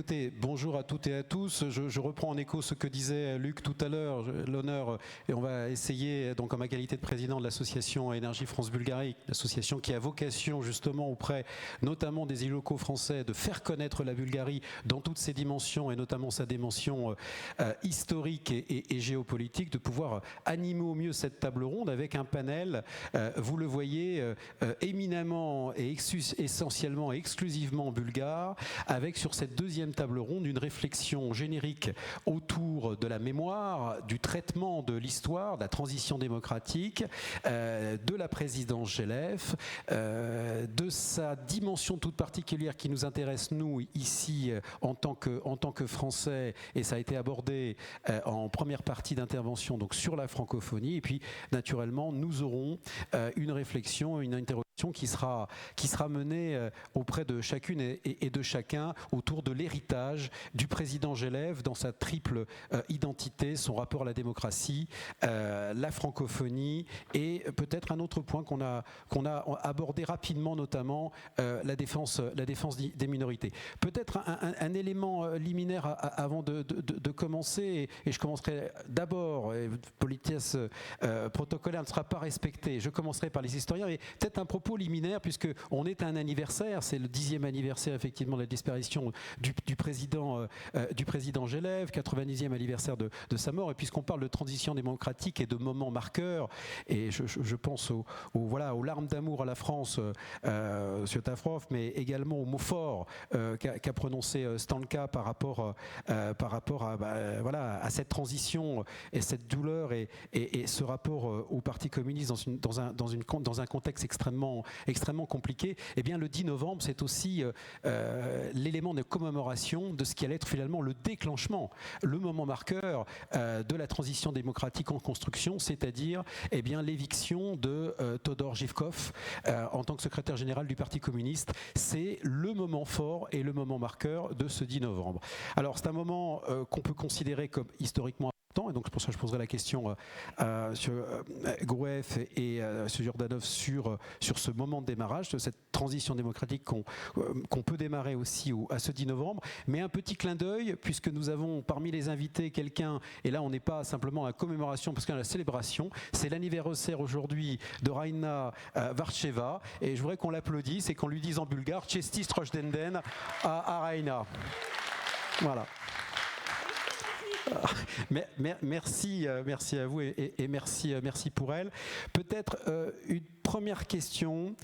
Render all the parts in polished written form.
Écoutez, bonjour à toutes et à tous. Je reprends en écho ce que disait Luc tout à l'heure. L'honneur, et on va essayer, donc en ma qualité de président de l'association Énergie France-Bulgarie, l'association qui a vocation justement auprès notamment des élus locaux français de faire connaître la Bulgarie dans toutes ses dimensions et notamment sa dimension historique et géopolitique, de pouvoir animer au mieux cette table ronde avec un panel, vous le voyez, éminemment et essentiellement et exclusivement bulgare, avec sur cette deuxième table ronde une réflexion générique autour de la mémoire, du traitement de l'histoire, de la transition démocratique, de la présidence Gelef, de sa dimension toute particulière qui nous intéresse nous ici en tant que Français, et ça a été abordé en première partie d'intervention donc sur la francophonie, et puis naturellement nous aurons une réflexion, une interrogation qui sera menée auprès de chacune et de chacun autour de l'héritage du président Gelef dans sa triple identité, son rapport à la démocratie, la francophonie et peut-être un autre point qu'on a abordé rapidement, notamment la défense des minorités. Peut-être un élément liminaire avant de commencer, et je commencerai d'abord, politesse protocolaire ne sera pas respectée, je commencerai par les historiens, et peut-être un propos liminaire, puisqu'on est à un anniversaire, c'est le 10e anniversaire effectivement de la disparition du président Gelef, 90e anniversaire de sa mort, et puisqu'on parle de transition démocratique et de moments marqueurs, et je pense aux larmes d'amour à la France, M. Tafrov, mais également aux mots forts qu'a prononcé Stanka par rapport à cette transition et cette douleur et ce rapport au Parti communiste dans un contexte extrêmement compliqué. Eh bien, le 10 novembre, c'est aussi l'élément de commémoration de ce qui allait être finalement le déclenchement, le moment marqueur de la transition démocratique en construction, c'est-à-dire l'éviction de Todor Zhivkov en tant que secrétaire général du Parti communiste. C'est le moment fort et le moment marqueur de ce 10 novembre. Alors, c'est un moment qu'on peut considérer comme historiquement important, et donc pour ça je poserai la question à M. Groueff et M. Jordanov sur ce moment de démarrage, de cette transition démocratique qu'on peut démarrer aussi à ce 10 novembre. Mais un petit clin d'œil, puisque nous avons parmi les invités quelqu'un, et là on n'est pas simplement à la commémoration, parce qu'on a la célébration, c'est l'anniversaire aujourd'hui de Raina Varcheva, et je voudrais qu'on l'applaudisse et qu'on lui dise en bulgare « Chesti Strojdenden » à Raina. Voilà. Merci à vous et merci pour elle. Peut-être une première question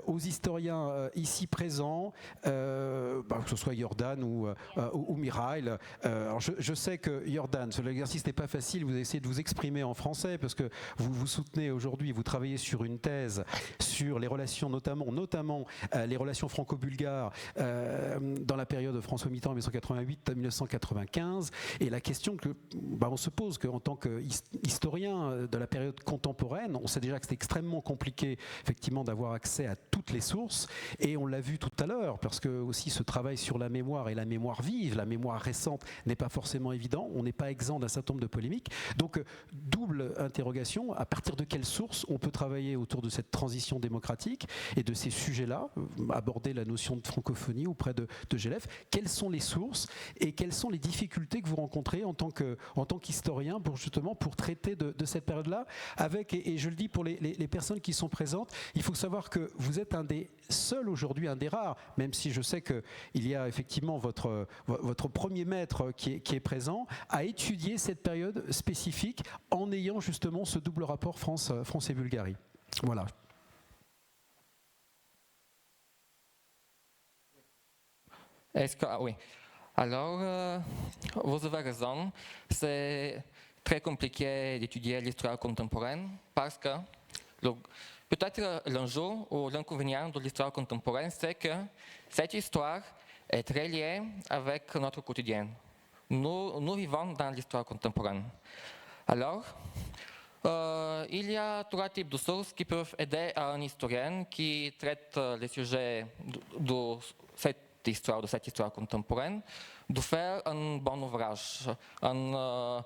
aux historiens ici présents, que ce soit Jordan ou Mikhail. Alors je sais que Jordan, l'exercice n'est pas facile, vous essayez de vous exprimer en français parce que vous soutenez aujourd'hui, vous travaillez sur une thèse sur les relations, notamment les relations franco-bulgares dans la période de François Mitterrand 1988 à 1995, et la question que on se pose qu'en tant qu'historien de la période contemporaine, on sait déjà que c'est extrêmement compliqué effectivement d'avoir accès à toutes les sources, et on l'a vu tout à l'heure parce que aussi ce travail sur la mémoire et la mémoire vive, la mémoire récente n'est pas forcément évident, on n'est pas exempt d'un certain nombre de polémiques. Donc double interrogation, à partir de quelles sources on peut travailler autour de cette transition démocratique et de ces sujets-là, aborder la notion de francophonie auprès de Gelef, quelles sont les sources et quelles sont les difficultés que vous rencontrez en tant qu'historien pour traiter de cette période-là, avec, et je le dis pour les personnes qui sont présentes, il faut savoir que vous êtes un des seuls aujourd'hui, un des rares, même si je sais qu'il y a effectivement votre premier maître qui est présent, à étudier cette période spécifique en ayant justement ce double rapport France et Bulgarie. Voilà. Oui. Alors, vous avez raison, c'est très compliqué d'étudier l'histoire contemporaine parce que peut-être l'enjeu ou l'inconvénient de l'histoire contemporaine, c'est que cette histoire est très liée avec notre quotidien. Nous vivons dans l'histoire contemporaine. Alors, il y a trois types de sources qui peuvent aider un historien qui traite les sujets de cette histoire contemporaine, de faire un bon ouvrage, un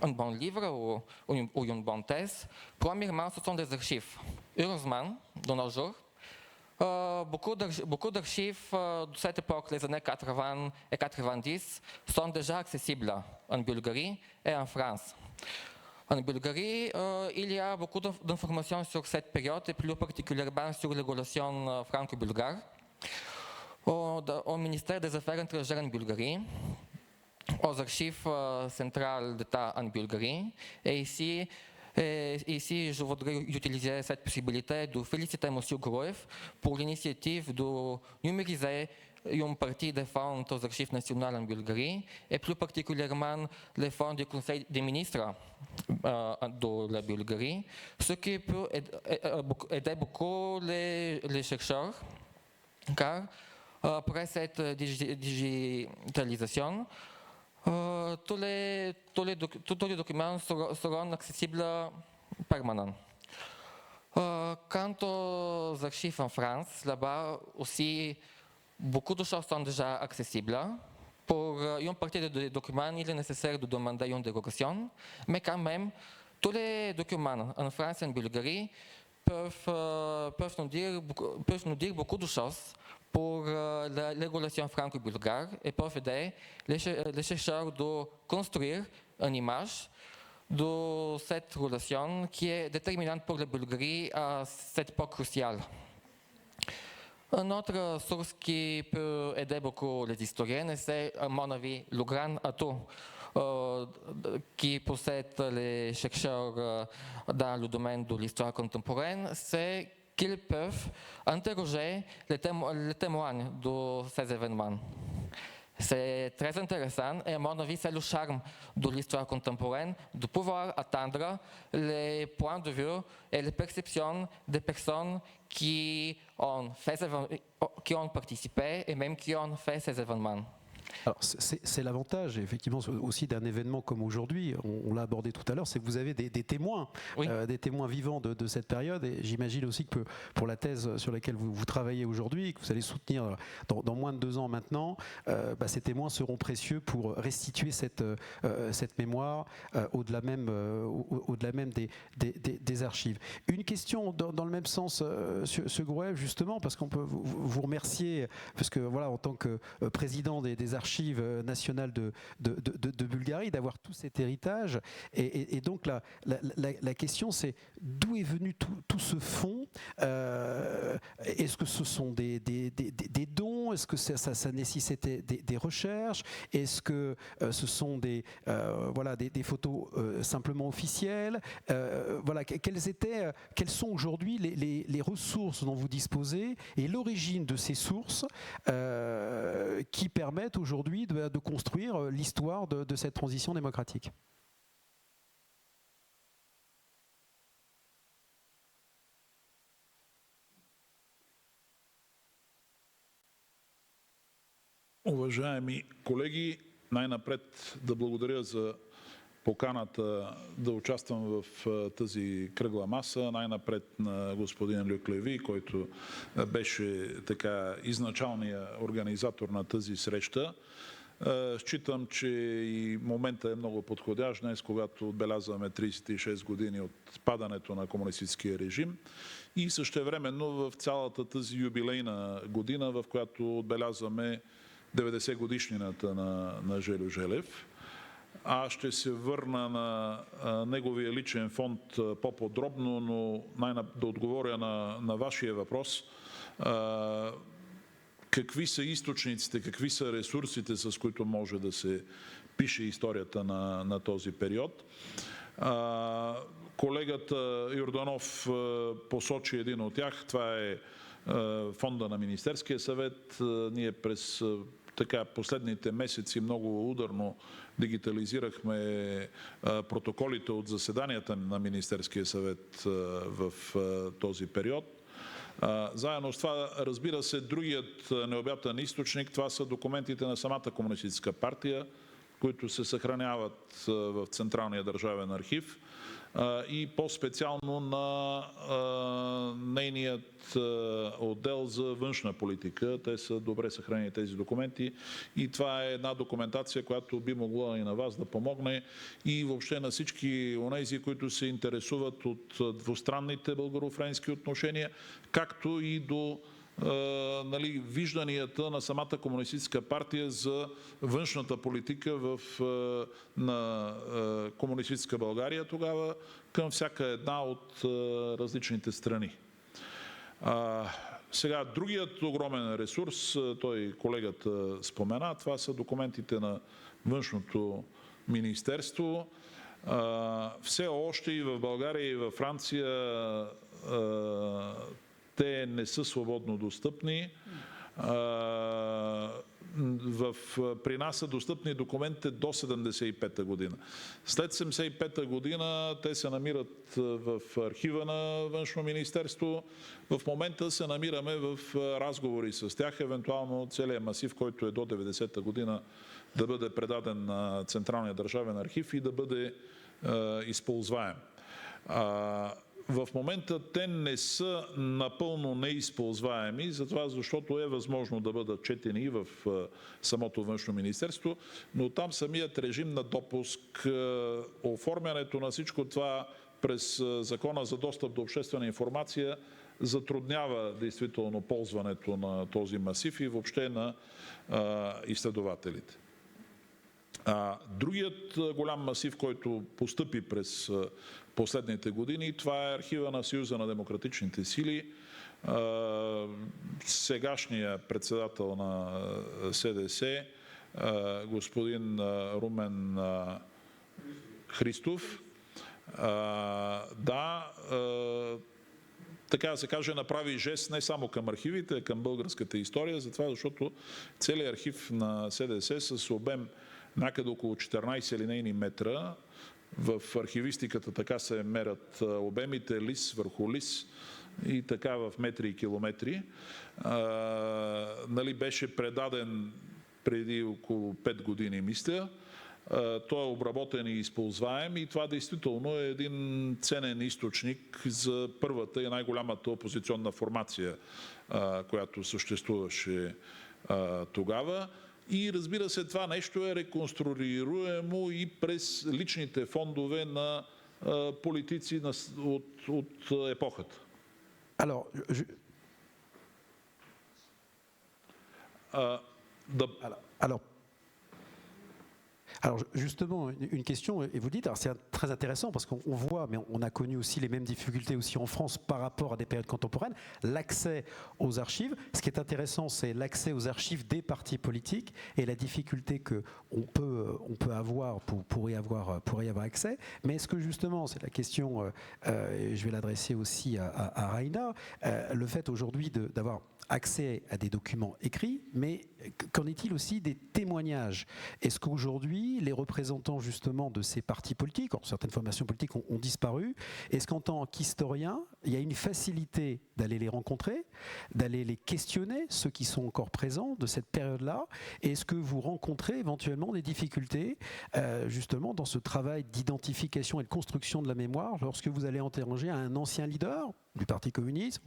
bon livre ou une bonne thèse. Premièrement, ce sont des archives. Heureusement, de nos jours, Beaucoup d'archives de cette époque, les années 80 et 90, sont déjà accessibles en Bulgarie et en France. En Bulgarie, il y a beaucoup d'informations sur cette période et plus particulièrement sur les relations franco-bulgares. Au ministère des Affaires étrangères en Bulgarie, aux archives centrales d'État en Bulgarie. Et ici, je voudrais utiliser cette possibilité de féliciter M. Gruev pour l'initiative de numériser une partie des fonds aux archives nationales en Bulgarie, et plus particulièrement les fonds du Conseil des ministres de la Bulgarie, ce qui peut aider beaucoup les chercheurs, car après cette digitalisation, tous les documents seront accessibles permanents. Quant aux archives en France, là-bas aussi, beaucoup de choses sont déjà accessibles. Pour une partie des documents, il est nécessaire de demander une dérogation, mais quand même, tous les documents en France et en Bulgarie peuvent nous dire beaucoup de choses pour les relations franco-bulgares et peuvent aider les chercheurs de construire une image de cette relation qui est déterminante pour la Bulgarie à cette époque cruciale. Une autre source qui peut aider beaucoup les historiens, c'est à mon avis le grand atout qui possèdent les chercheurs dans le domaine de l'histoire contemporaine, c'est qu'ils peuvent interroger les témoins de ces événements. C'est très intéressant et à mon avis, c'est le charme de l'histoire contemporaine de pouvoir attendre les points de vue et les perceptions des personnes qui ont participé et même qui ont fait ces événements. Alors c'est l'avantage effectivement aussi d'un événement comme aujourd'hui, on l'a abordé tout à l'heure, c'est que vous avez des témoins, oui. Des témoins vivants de cette période, et j'imagine aussi que pour la thèse sur laquelle vous travaillez aujourd'hui, que vous allez soutenir dans moins de 2 ans maintenant, ces témoins seront précieux pour restituer cette mémoire au-delà même des archives. Une question dans le même sens, ce Gruev, justement, parce qu'on peut vous remercier, parce que voilà, en tant que président des archives nationales de Bulgarie, d'avoir tout cet héritage. Et donc la question, c'est d'où est venu tout ce fonds? Est-ce que ce sont des dons? Est-ce que ça nécessitait des recherches? Est-ce que ce sont des photos simplement officielles? Quelles sont aujourd'hui les ressources dont vous disposez et l'origine de ces sources qui permettent aujourd'hui de construire l'histoire de cette transition démocratique? Уважаеми колеги, най-напред да благодаря за поканата да участвам в тази кръгла маса. Най-напред на господин Люк Леви, който беше така изначалният организатор на тази среща. Считам, че и момента е много подходящ днес, когато отбелязваме 36 години от падането на комунистическия режим и същевременно в цялата тази юбилейна година, в която отбелязваме 90 годишнината на Жельо Желев. Аз ще се върна на неговия личен фонд по-подробно, но да отговоря на вашия въпрос. Какви са източниците, какви са ресурсите, с които може да се пише историята на този период? Колегата Йорданов посочи един от тях. Това е фонда на Министерския съвет. Ние през последните месеци много ударно дигитализирахме протоколите от заседанията на Министерския съвет в този период. Заедно с това, разбира се, другият необятен източник, това са документите на самата комунистическа партия, които се съхраняват в Централния държавен архив и по-специално на нейният отдел за външна политика. Те са добре съхранени тези документи и това е една документация, която би могла и на вас да помогне и въобще на всички онези, които се интересуват от двустранните българо-френски отношения, както и до нали, вижданията на самата комунистическа партия за външната политика на комунистическа България тогава към всяка една от различните страни. Сега, другият огромен ресурс, той колегата спомена, това са документите на Външното министерство. Все още и в България, и във Франция те не са свободно достъпни. При нас са достъпни документите до 75-та година. След 75-та година те се намират в архива на Външно министерство. В момента се намираме в разговори с тях, евентуално целият масив, който е до 90-та година, да бъде предаден на Централния държавен архив и да бъде използваем. В момента те не са напълно неизползваеми, затова защото е възможно да бъдат четени и в самото Външно министерство, но там самият режим на допуск, оформянето на всичко това през Закона за достъп до обществена информация затруднява действително ползването на този масив и въобще на изследователите. Другият голям масив, който постъпи през последните години, това е архива на Съюза на демократичните сили. Сегашният председател на СДС, господин Румен Христов, така да се каже, направи жест не само към архивите, а към българската история, затова защото целият архив на СДС с обем някъде около 14 линейни метра. В архивистиката така се мерят обемите, лист върху лист и така в метри и километри. Нали, беше предаден преди около 5 години, мисля. Той е обработен и използваем и това действително е един ценен източник за първата и най-голямата опозиционна формация, която съществуваше тогава. И разбира се, това нещо е реконструируемо и през личните фондове на политици от епохата. Alors justement, une question, et vous dites, alors c'est très intéressant parce qu'on voit, mais on a connu aussi les mêmes difficultés aussi en France par rapport à des périodes contemporaines, l'accès aux archives. Ce qui est intéressant, c'est l'accès aux archives des partis politiques et la difficulté qu'on peut avoir pour y avoir accès. Mais est-ce que justement, c'est la question, je vais l'adresser aussi à Raina, le fait aujourd'hui d'avoir accès à des documents écrits, mais qu'en est-il aussi des témoignages? Est-ce qu'aujourd'hui, les représentants justement de ces partis politiques, certaines formations politiques ont disparu, est-ce qu'en tant qu'historien, il y a une facilité d'aller les rencontrer, d'aller les questionner, ceux qui sont encore présents de cette période-là? Et est-ce que vous rencontrez éventuellement des difficultés justement dans ce travail d'identification et de construction de la mémoire lorsque vous allez interroger un ancien leader du Parti communiste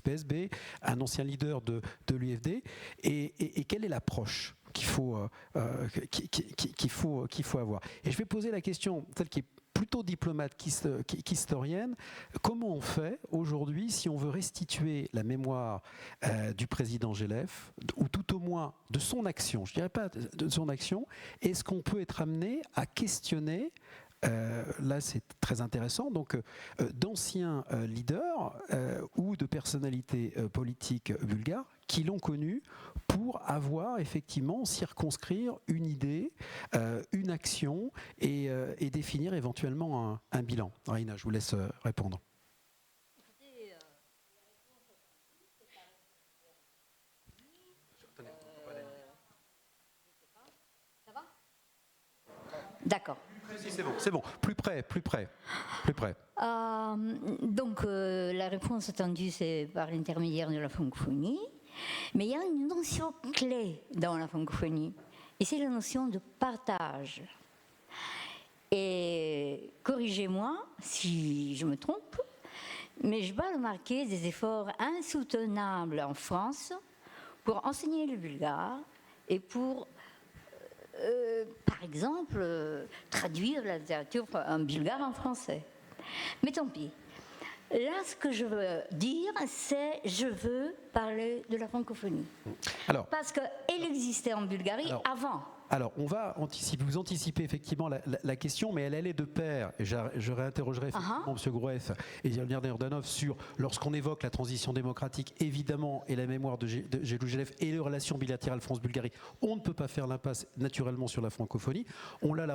PSB, un ancien leader de l'UFD, et quelle est l'approche qu'il faut avoir? Et je vais poser la question, celle qui est plutôt diplomate qu'historienne, comment on fait aujourd'hui si on veut restituer la mémoire du président Gelef, ou tout au moins de son action, je ne dirais pas de son action, est-ce qu'on peut être amené à questionner là, c'est très intéressant. Donc, d'anciens leaders ou de personnalités politiques bulgares qui l'ont connu pour avoir effectivement circonscrire une idée, une action et définir éventuellement un bilan. Raina, je vous laisse répondre. D'accord. C'est bon, plus près. Donc la réponse attendue, c'est par l'intermédiaire de la francophonie, mais il y a une notion clé dans la francophonie, et c'est la notion de partage. Et corrigez-moi si je me trompe, mais je dois remarquer des efforts insoutenables en France pour enseigner le bulgare et pour par exemple, traduire la littérature en bulgare en français. Mais tant pis. Là, ce que je veux dire, c'est je veux parler de la francophonie. Alors, Parce qu'elle existait en Bulgarie avant. Alors, on va anticiper, vous anticipez effectivement la question, mais elle allait de pair. Et je réinterrogerai effectivement M. Groueff et Vladimir Yordanov sur, lorsqu'on évoque la transition démocratique, évidemment, et la mémoire de Gelougeliev et les relations bilatérales France-Bulgarie, on ne peut pas faire l'impasse naturellement sur la francophonie. On l'a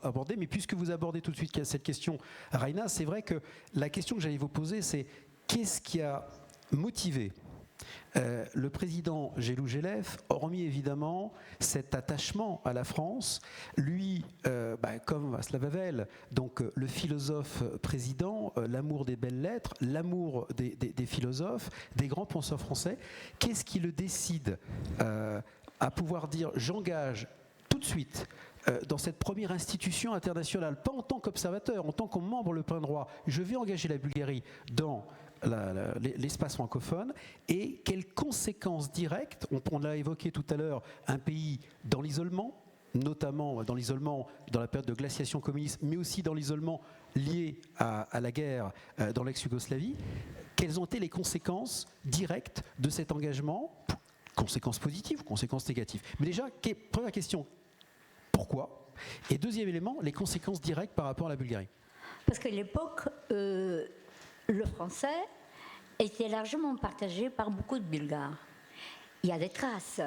abordé, mais puisque vous abordez tout de suite cette question, Raina, c'est vrai que la question que j'allais vous poser, c'est qu'est-ce qui a motivé le président Gelougeliev, hormis évidemment cet attachement à la France, lui, comme Václav Havel, donc le philosophe président, l'amour des belles lettres, l'amour des philosophes, des grands penseurs français, qu'est-ce qui le décide à pouvoir dire j'engage tout de suite dans cette première institution internationale, pas en tant qu'observateur, en tant que membre le plein droit, je vais engager la Bulgarie dans l'espace francophone, et quelles conséquences directes, on l'a évoqué tout à l'heure, un pays dans l'isolement, notamment dans l'isolement dans la période de glaciation communiste, mais aussi dans l'isolement lié à la guerre dans l'ex-Yougoslavie, quelles ont été les conséquences directes de cet engagement, conséquences positives ou conséquences négatives? Mais déjà, première question, pourquoi? Et deuxième élément, les conséquences directes par rapport à la Bulgarie. Parce qu'à l'époque, le français était largement partagé par beaucoup de Bulgares. Il y a des traces.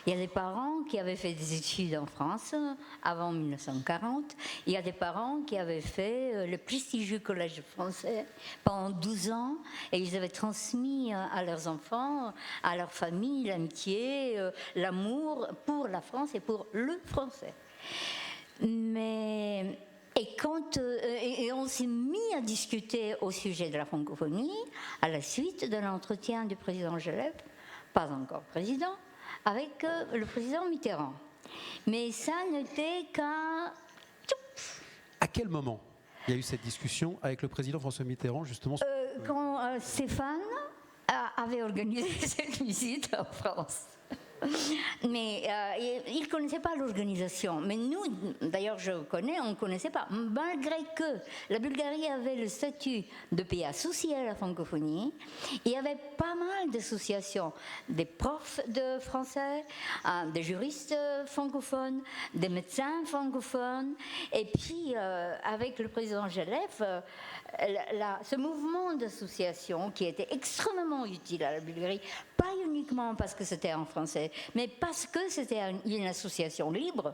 Il y a des parents qui avaient fait des études en France avant 1940. Il y a des parents qui avaient fait le prestigieux collège français pendant 12 ans et ils avaient transmis à leurs enfants, à leur famille, l'amitié, l'amour pour la France et pour le français. Et on s'est mis à discuter au sujet de la francophonie à la suite de l'entretien du président Gelougeliev, pas encore président, avec le président Mitterrand. Mais ça n'était qu'un... À quel moment il y a eu cette discussion avec le président François Mitterrand, justement quand Stéphane avait organisé cette visite en France. Mais il ne connaissait pas l'organisation. Mais nous, d'ailleurs, on ne connaissait pas. Malgré que la Bulgarie avait le statut de pays associé à la francophonie, il y avait pas mal d'associations, des profs de français, des juristes francophones, des médecins francophones. Et puis, avec le président Gelougeliev, ce mouvement d'association qui était extrêmement utile à la Bulgarie, pas uniquement parce que c'était en français, mais parce que c'était une association libre,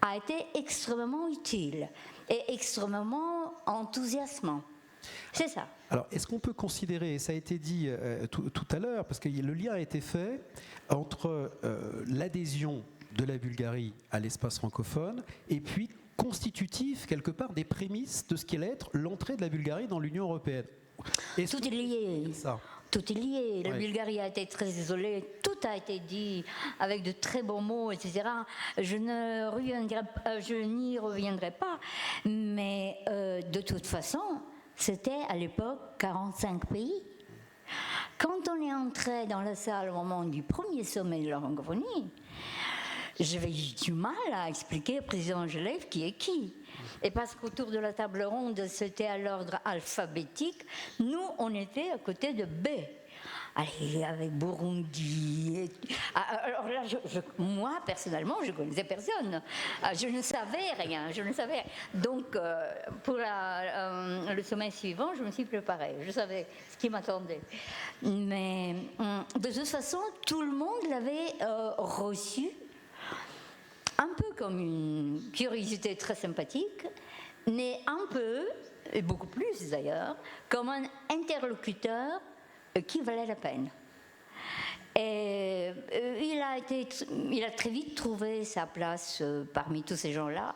a été extrêmement utile et extrêmement enthousiasmant. C'est ça. Alors, est-ce qu'on peut considérer, et ça a été dit tout à l'heure, parce que le lien a été fait entre l'adhésion de la Bulgarie à l'espace francophone et puis constitutif, quelque part, des prémices de ce qu'allait être l'entrée de la Bulgarie dans l'Union européenne. Tout est lié. Ça. Tout est lié. La Bulgarie a été très isolée, tout a été dit avec de très bons mots, etc. Je n'y reviendrai pas, mais de toute façon, c'était à l'époque 45 pays. Quand on est entré dans la salle au moment du premier sommet de la francophonie, j'avais du mal à expliquer au président Gelougeliev qui est qui. Et parce qu'autour de la table ronde, c'était à l'ordre alphabétique, nous, on était à côté de B. Allez, avec Burundi. Alors là, moi, personnellement, je ne connaissais personne. Je ne savais rien. Donc, pour le sommet suivant, je me suis préparée. Je savais ce qui m'attendait. Mais de toute façon, tout le monde l'avait reçu un peu comme une curiosité très sympathique, mais un peu, et beaucoup plus d'ailleurs, comme un interlocuteur qui valait la peine. Et il a très vite trouvé sa place parmi tous ces gens-là,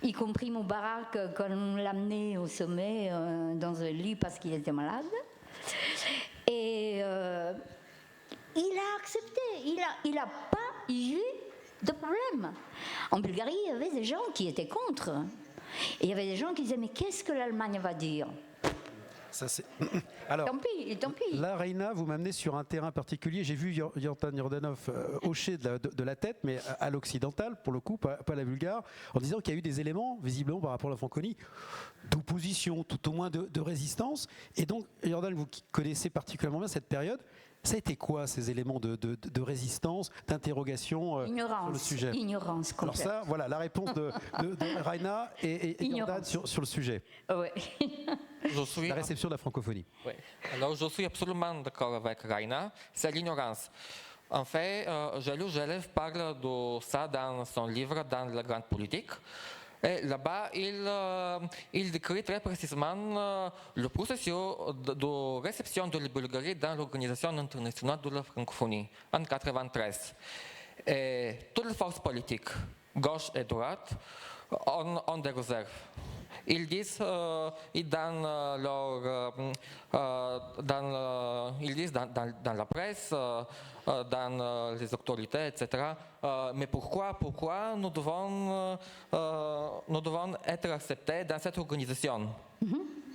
y compris Moubarak quand on l'amenait au sommet dans un lit parce qu'il était malade. Et il a accepté, il a pas eu de problème. En Bulgarie, il y avait des gens qui étaient contre. Et il y avait des gens qui disaient, mais qu'est-ce que l'Allemagne va dire? Ça, c'est... Alors, Tant pis. là, Reina, vous m'amenez sur un terrain particulier. J'ai vu Yordan Yordanov hocher de la tête, mais à l'occidental, pour le coup, pas la bulgare, en disant qu'il y a eu des éléments, visiblement par rapport à la francophonie, d'opposition, tout au moins de résistance. Et donc, Yordan, vous qui connaissez particulièrement bien cette période, ça a été quoi ces éléments de résistance, d'interrogation sur le sujet? Ignorance complète. Alors ça, voilà, la réponse de Reina et Yordan sur le sujet. Ouais. La réception de la francophonie. Oui. Alors, je suis absolument d'accord avec Raina, c'est l'ignorance. En fait, Gélou parle de ça dans son livre Dans la grande politique. Et là-bas, il décrit très précisément le processus de réception de la Bulgarie dans l'Organisation internationale de la francophonie en 1993. Et toutes les forces politiques, gauche et droite, ont des réserves. Ils disent, ils donnent ils disent dans la presse, dans les autorités, etc. Mais pourquoi nous devons être acceptés dans cette organisation?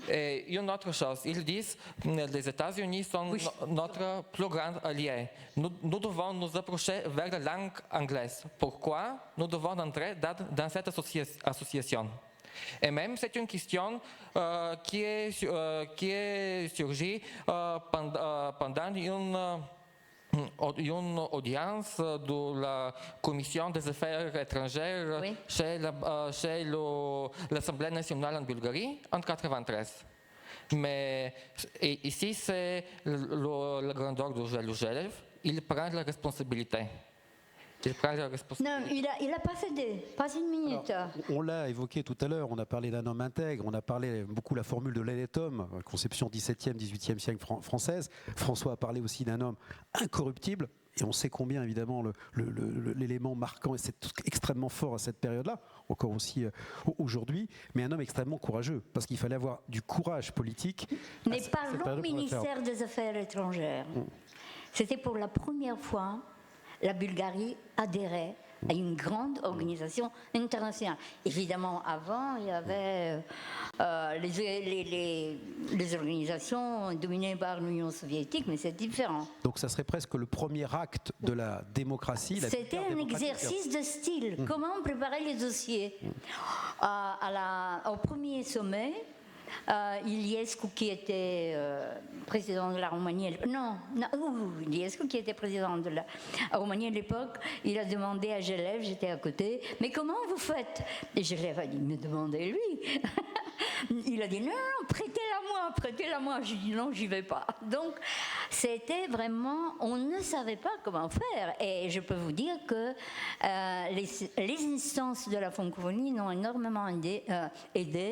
Et une autre chose, ils disent que les États-Unis sont notre plus grand allié. Nous devons nous approcher vers la langue anglaise. Pourquoi nous devons entrer dans cette association? Et même c'est une question qui est surgie pendant une audience de la Commission des Affaires étrangères chez l'Assemblée nationale en Bulgarie en 1993. Mais ici, c'est la grandeur de Gélou. Il prend la responsabilité. Non, il a pas cédé, pas une minute. Alors, on l'a évoqué tout à l'heure, on a parlé d'un homme intègre, on a parlé beaucoup la formule de l'honnête homme, conception 17e, 18e siècle française. François a parlé aussi d'un homme incorruptible, et on sait combien évidemment l'élément marquant, et c'est extrêmement fort à cette période-là, encore aussi aujourd'hui, mais un homme extrêmement courageux, parce qu'il fallait avoir du courage politique. Mais parlons ministère des Affaires étrangères. C'était pour la première fois la Bulgarie adhérait à une grande organisation internationale. Évidemment, avant, il y avait les organisations dominées par l'Union soviétique, mais c'est différent. Donc ça serait presque le premier acte de la démocratie. C'était un exercice de style. Comment préparer les dossiers au premier sommet. Iliescu qui était président de la Roumanie, Iliescu qui était président de la Roumanie à l'époque, il a demandé à Gélève, j'étais à côté, mais comment vous faites? Et Gélève a dit, mais demandez-lui. Il a dit, non, prêtez-la moi. J'ai dit, non, j'y vais pas. Donc, c'était vraiment, on ne savait pas comment faire. Et je peux vous dire que les instances de la francophonie n'ont énormément aidé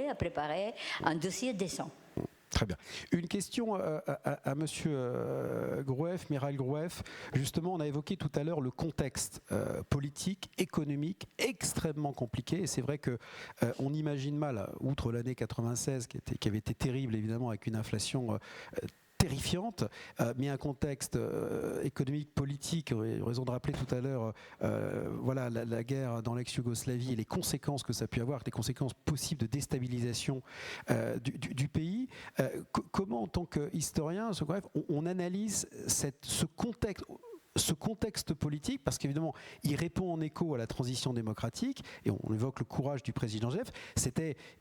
à préparer un dossier décent. Très bien. Une question à Monsieur Groueff, Miral Groueff. Justement, on a évoqué tout à l'heure le contexte politique, économique, extrêmement compliqué. Et c'est vrai qu'on imagine mal, outre l'année 96, qui avait été terrible évidemment, avec une inflation terrifiante, mais un contexte économique, politique, raison de rappeler tout à l'heure voilà, la guerre dans l'ex-Yougoslavie et les conséquences que ça a pu avoir, les conséquences possibles de déstabilisation du pays. Comment, en tant qu'historien, on analyse ce contexte politique, parce qu'évidemment, il répond en écho à la transition démocratique, et on évoque le courage du président Gélève,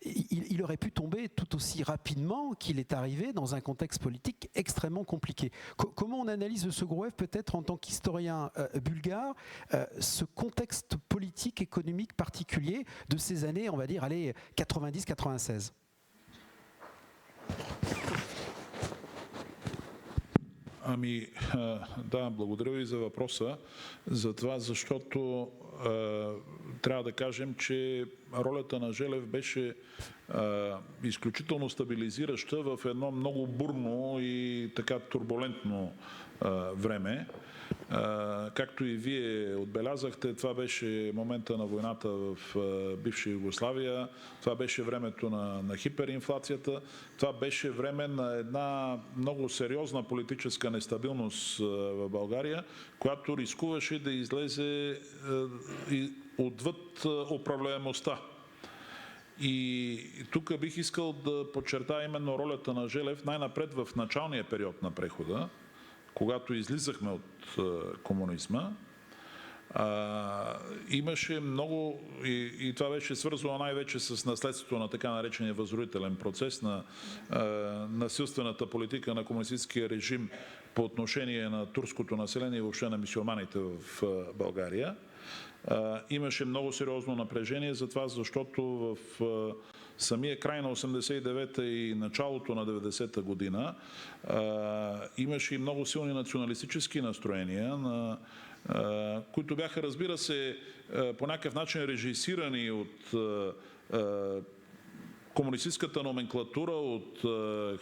il aurait pu tomber tout aussi rapidement qu'il est arrivé dans un contexte politique extrêmement compliqué. Comment on analyse ce Groueff, peut-être en tant qu'historien bulgare, ce contexte politique, économique particulier de ces années, on va dire, 90-96? Ами, да, благодаря ви за въпроса, за това, защото трябва да кажем, че ролята на Желев беше изключително стабилизираща в едно много бурно и така турбулентно време. Както и вие отбелязахте, това беше момента на войната в бивша Югославия, това беше времето на хиперинфлацията, това беше време на една много сериозна политическа нестабилност в България, която рискуваше да излезе отвъд управляемостта. И тук бих искал да подчертая именно ролята на Желев най-напред в началния период на прехода, когато излизахме от комунизма. Имаше много, и това беше свързано най-вече с наследството на така наречения възродителен процес на насилствената политика на комунистическия режим по отношение на турското население и въобще на мюсюлманите в България. Имаше много сериозно напрежение за това, защото в самия край на 89-та и началото на 90-та година имаше и много силни националистически настроения, които бяха, разбира се, по някакъв начин режисирани от комунистическата номенклатура, от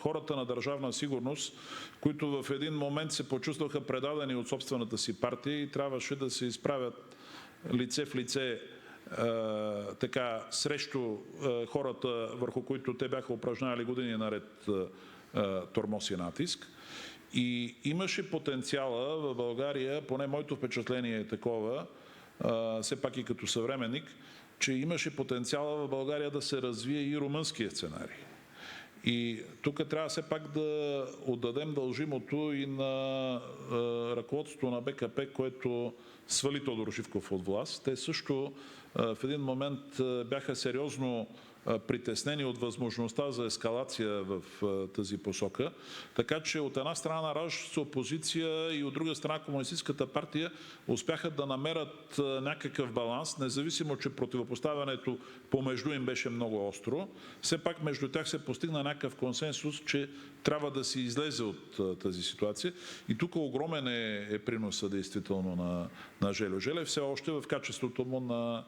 хората на Държавна сигурност, които в един момент се почувстваха предадени от собствената си партия и трябваше да се изправят лице в лице така срещу хората, върху които те бяха упражнявали години наред тормоз и натиск. И имаше потенциала в България, поне моето впечатление е такова, все пак и като съвременник, че имаше потенциала в България да се развие и румънския сценарий. И тук трябва все пак да отдадем дължимото и на ръководството на БКП, което свали Тодор Живков от власт. Те също в един момент бяха сериозно притеснени от възможността за ескалация в тази посока. Така че от една страна нараждащата опозиция и от друга страна комунистическата партия успяха да намерят някакъв баланс, независимо, че противопоставянето помежду им беше много остро. Все пак между тях се постигна някакъв консенсус, че трябва да се излезе от тази ситуация. И тук огромен е приноса действително на Жельо Желев, все още в качеството му на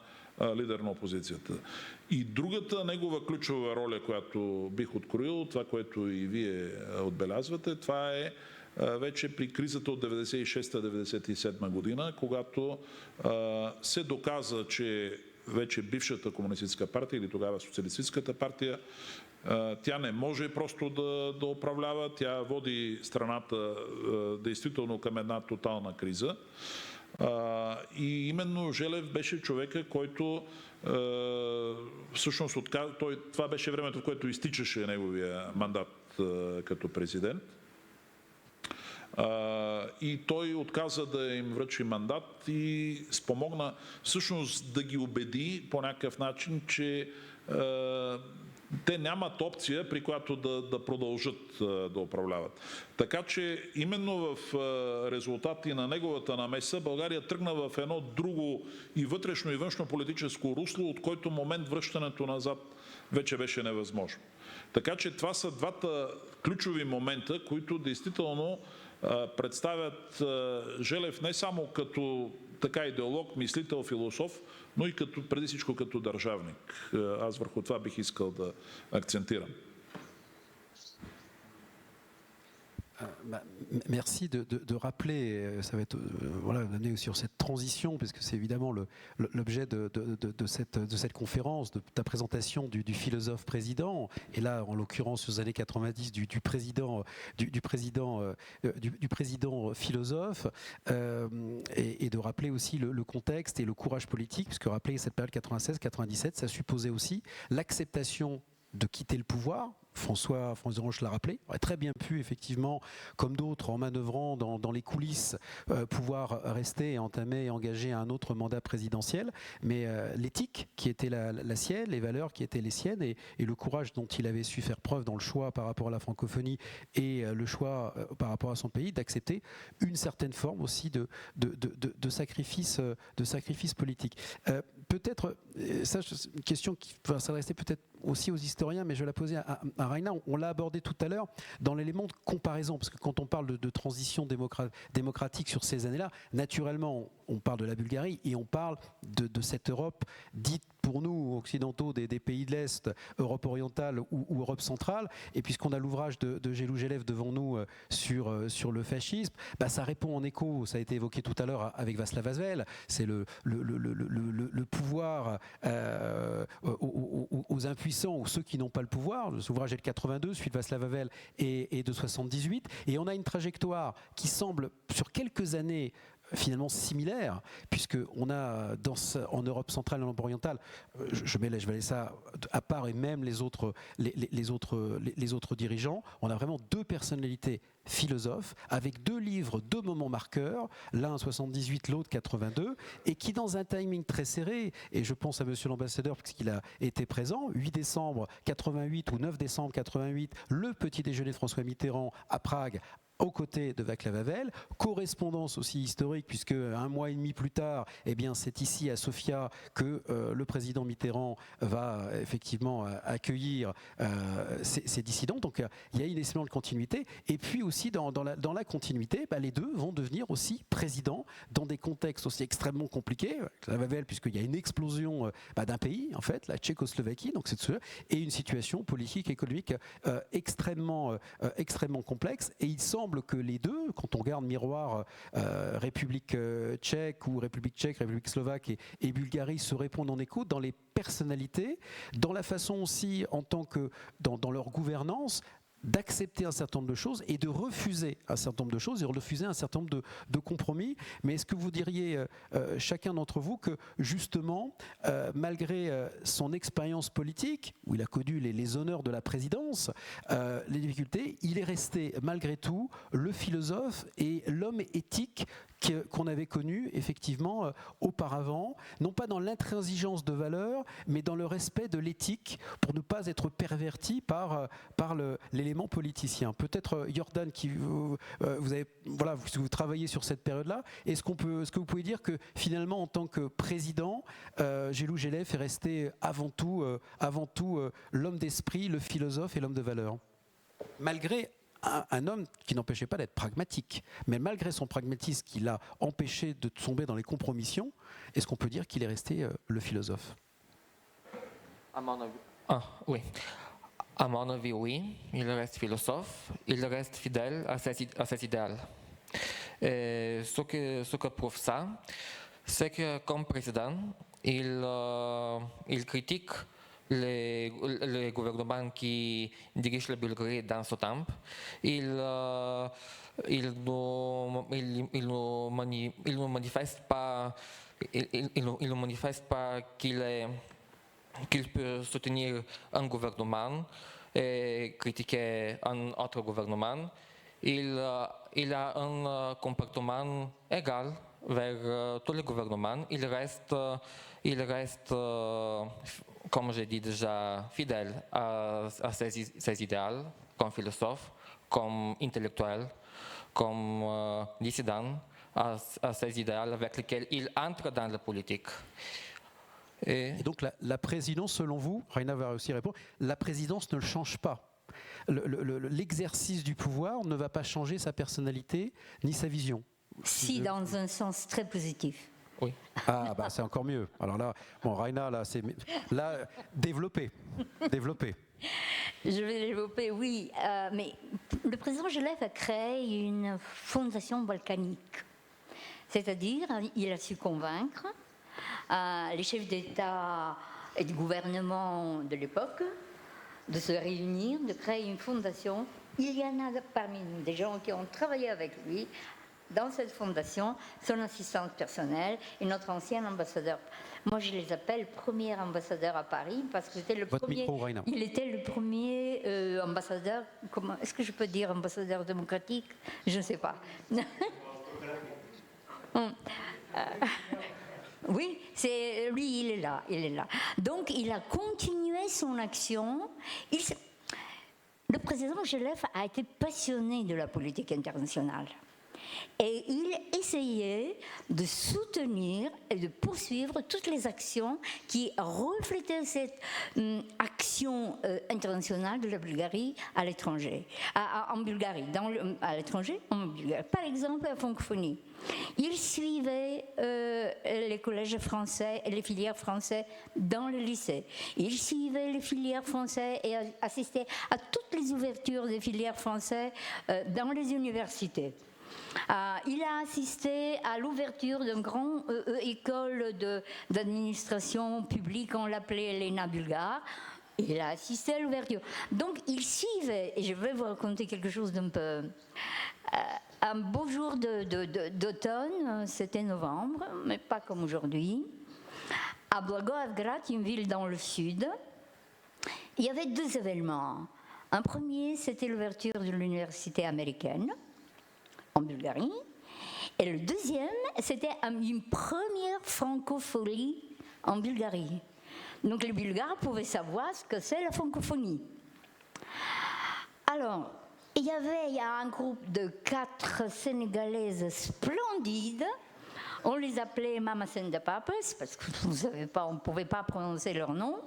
лидер на опозицията. И другата негова ключова роля, която бих откроил, това, което и вие отбелязвате, това е вече при кризата от 96-97 година, когато се доказа, че вече бившата комунистическа партия или тогава социалистическата партия, тя не може просто да управлява, тя води страната действително към една тотална криза. И именно Желев беше човека, който всъщност това беше времето, в което изтичаше неговия мандат като президент. И той отказа да им връчи мандат и спомогна всъщност да ги убеди по някакъв начин, че те нямат опция, при която да продължат да управляват. Така че именно в резултати на неговата намеса България тръгна в едно друго и вътрешно и външно политическо русло, от който момент връщането назад вече беше невъзможно. Така че това са двата ключови момента, които действително представят Желев не само като така идеолог, мислител, философ, но и преди всичко като държавник. Аз върху това бих искал да акцентирам. Merci de rappeler, ça va être voilà, d'amener sur cette transition, parce que c'est évidemment l'objet de cette conférence, de ta présentation du philosophe président, et là en l'occurrence aux années 90 du président philosophe, et de rappeler aussi le contexte et le courage politique, puisque rappeler cette période 96-97, ça supposait aussi l'acceptation de quitter le pouvoir. François Hanche l'a rappelé, aurait très bien pu effectivement, comme d'autres, en manœuvrant dans les coulisses, pouvoir rester et entamer et engager un autre mandat présidentiel, mais l'éthique qui était la sienne, les valeurs qui étaient les siennes et le courage dont il avait su faire preuve dans le choix par rapport à la francophonie et le choix par rapport à son pays, d'accepter une certaine forme aussi de sacrifice politique. Peut-être, ça c'est une question qui va s'adresser peut-être aussi aux historiens, mais je vais la poser à Raina. On l'a abordé tout à l'heure dans l'élément de comparaison, parce que quand on parle de transition démocratique sur ces années-là, naturellement on parle de la Bulgarie et on parle de cette Europe dite pour nous occidentaux des pays de l'Est, Europe orientale ou Europe centrale. Et puisqu'on a l'ouvrage de Željko Želev devant nous sur le fascisme, bah, ça répond en écho, ça a été évoqué tout à l'heure avec Václav Havel, c'est le pouvoir aux impuissants ou ceux qui n'ont pas le pouvoir. Cet ouvrage est de 82, celui de Václav Havel est de 78. Et on a une trajectoire qui semble, sur quelques années, finalement similaire, puisqu'on a en Europe centrale et en Europe orientale, je vais laisser ça à part, et même les autres dirigeants, on a vraiment deux personnalités philosophes, avec deux livres, deux moments marqueurs, l'un 78, l'autre 82, et qui dans un timing très serré, et je pense à monsieur l'ambassadeur parce qu'il a été présent, 8 décembre 88 ou 9 décembre 88, le petit déjeuner de François Mitterrand à Prague, aux côtés de Václav Havel, correspondance aussi historique, puisque un mois et demi plus tard, eh bien, c'est ici à Sofia que le président Mitterrand va effectivement accueillir ces dissidents. Donc il y a une excellente continuité. Et puis aussi dans la continuité, les deux vont devenir aussi présidents dans des contextes aussi extrêmement compliqués. Václav Havel, puisqu'il y a une explosion d'un pays, en fait, la Tchécoslovaquie, donc et une situation politique, économique extrêmement complexe. Et il semble que les deux, quand on regarde miroir République tchèque ou République tchèque, République slovaque et Bulgarie, se répondent en écho dans les personnalités, dans la façon aussi, en tant que dans leur gouvernance, d'accepter un certain nombre de choses et de refuser un certain nombre de choses et de refuser un certain nombre de compromis. Mais est-ce que vous diriez, chacun d'entre vous, que justement, malgré son expérience politique, où il a connu les honneurs de la présidence, les difficultés, il est resté malgré tout le philosophe et l'homme éthique qu'on avait connu effectivement auparavant, non pas dans l'intransigeance de valeurs, mais dans le respect de l'éthique pour ne pas être perverti par l'élément politicien. Peut-être Jordan, vous travaillez sur cette période-là, est-ce que vous pouvez dire que finalement en tant que président, Gélou Gélev est resté avant tout l'homme d'esprit, le philosophe et l'homme de valeur, malgré un homme qui n'empêchait pas d'être pragmatique, mais malgré son pragmatisme qui l'a empêché de tomber dans les compromissions, est-ce qu'on peut dire qu'il est resté le philosophe? À mon avis, oui. À mon avis, oui. Il reste philosophe, il reste fidèle à ses idéaux. Et ce que prouve ça, c'est que comme président, il critique les gouvernements qui dirigent la Bulgarie dans ce temps. Il ne manifeste pas qu'il peut soutenir un gouvernement et critiquer un autre gouvernement. Il a un comportement égal vers tous les gouvernements. Il reste, comme j'ai dit déjà, fidèle à ses idéaux, comme philosophe, comme intellectuel, comme dissident, à ses idéaux avec lesquels il entre dans la politique. Et donc la présidence, selon vous, Raina va aussi répondre, la présidence ne le change pas. L'exercice du pouvoir ne va pas changer sa personnalité ni sa vision. Si, dans un sens très positif. Oui. Ah, c'est encore mieux. Alors là, Raina, développer. Je vais développer, oui. Mais le président Gélev a créé une fondation balkanique. C'est-à-dire, il a su convaincre les chefs d'État et de gouvernement de l'époque de se réunir, de créer une fondation. Il y en a parmi nous des gens qui ont travaillé avec lui dans cette fondation, son assistante personnelle et notre ancien ambassadeur. Moi, je les appelle premier ambassadeur à Paris parce que c'était le premier. Il était le premier ambassadeur. Est-ce que je peux dire ambassadeur démocratique? Je ne sais pas. Oui, c'est lui, il est là. Donc, il a continué son action. Le président Gélev a été passionné de la politique internationale. Et il essayait de soutenir et de poursuivre toutes les actions qui reflétaient cette action internationale de la Bulgarie à l'étranger. En Bulgarie, à l'étranger, en Bulgarie. Par exemple, la francophonie. Il suivait les collèges français et les filières françaises dans le lycée. Il suivait les filières françaises et assistait à toutes les ouvertures des filières françaises dans les universités. Il a assisté à l'ouverture d'une grande école d'administration publique, on l'appelait l'ENA bulgare. Il a assisté à l'ouverture. Donc il suivait, et je vais vous raconter quelque chose d'un peu un beau jour d'automne, c'était novembre, mais pas comme aujourd'hui. À Blagoevgrad, une ville dans le sud, il y avait 2 événements. Un premier, c'était l'ouverture de l'université américaine en Bulgarie. Et le deuxième, c'était une première francophonie en Bulgarie. Donc les Bulgares pouvaient savoir ce que c'est la francophonie. Alors, il y a un groupe de 4 Sénégalaises splendides. On les appelait Mamas and the Papas, parce que vous savez pas, on ne pouvait pas prononcer leur nom.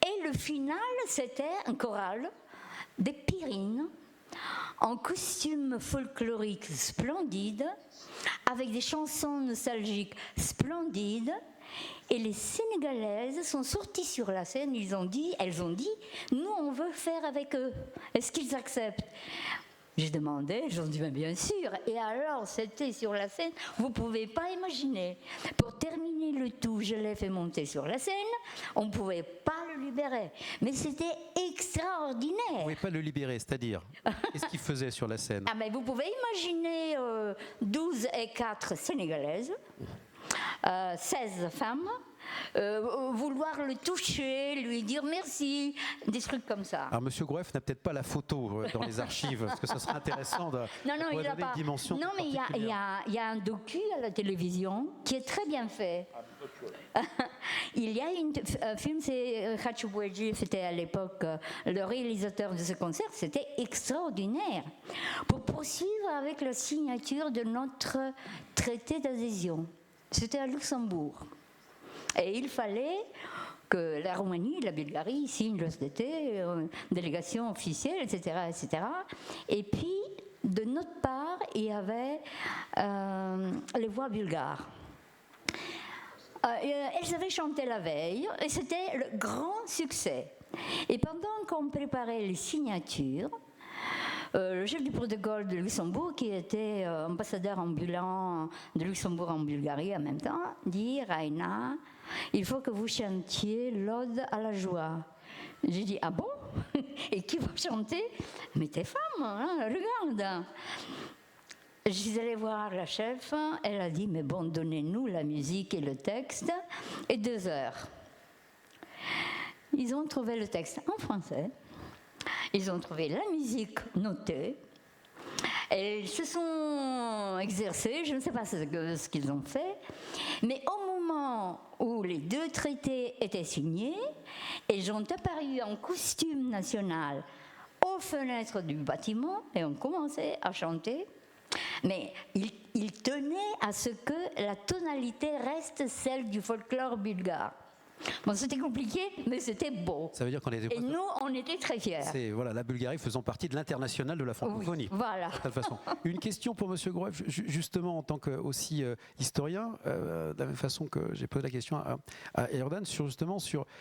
Et le final, c'était un choral des Pyrines, en costume folklorique splendide, avec des chansons nostalgiques splendides. Et les Sénégalaises sont sorties sur la scène, elles ont dit, nous on veut faire avec eux. Est-ce qu'ils acceptent? J'ai demandé, ils ont dit bien sûr. Et alors, c'était sur la scène, vous ne pouvez pas imaginer. Pour terminer le tout, je l'ai fait monter sur la scène, on ne pouvait pas le libérer. Mais c'était extraordinaire. Vous ne pouvez pas le libérer, c'est-à-dire, qu'est-ce qu'il faisait sur la scène? Mais vous pouvez imaginer 12 et 4 Sénégalaises, 16 femmes, vouloir le toucher, lui dire merci, des trucs comme ça. Alors, Monsieur Groeff n'a peut-être pas la photo dans les archives, parce que ça serait intéressant de il n'a pas. Dimension. Non, mais il y a un docu à la télévision qui est très bien fait. Il y a un film, c'est Khachouedji, c'était à l'époque le réalisateur de ce concert, c'était extraordinaire. Pour poursuivre avec la signature de notre traité d'adhésion. C'était à Luxembourg. Et il fallait que la Roumanie, la Bulgarie signent le traité, délégation officielle, etc., etc. Et puis, de notre part, il y avait les voix bulgares. Elles avaient chanté la veille et c'était le grand succès. Et pendant qu'on préparait les signatures, le chef du protocole de Luxembourg, qui était ambassadeur ambulant de Luxembourg en Bulgarie en même temps, dit « Raina, il faut que vous chantiez l'ode à la joie ». J'ai dit « Ah bon? Et qui va chanter ?»« Mais tes femmes, hein, regarde !» Je suis allée voir la chef, elle a dit « Mais bon, donnez-nous la musique et le texte. » Et 2 heures. Ils ont trouvé le texte en français. Ils ont trouvé la musique notée. Et ils se sont exercés, je ne sais pas ce qu'ils ont fait, mais au moment où les 2 traités étaient signés, ils ont apparu en costume national aux fenêtres du bâtiment et ont commencé à chanter. Mais ils tenaient à ce que la tonalité reste celle du folklore bulgare. Bon, c'était compliqué, mais c'était beau. Ça veut dire qu'on était. Et nous, on était très fiers. C'est voilà, la Bulgarie faisant partie de l'international de la francophonie. Oui, voilà. De toute façon. Une question pour Monsieur Groeff, justement en tant que aussi historien, de la même façon que j'ai posé la question à Jordan sur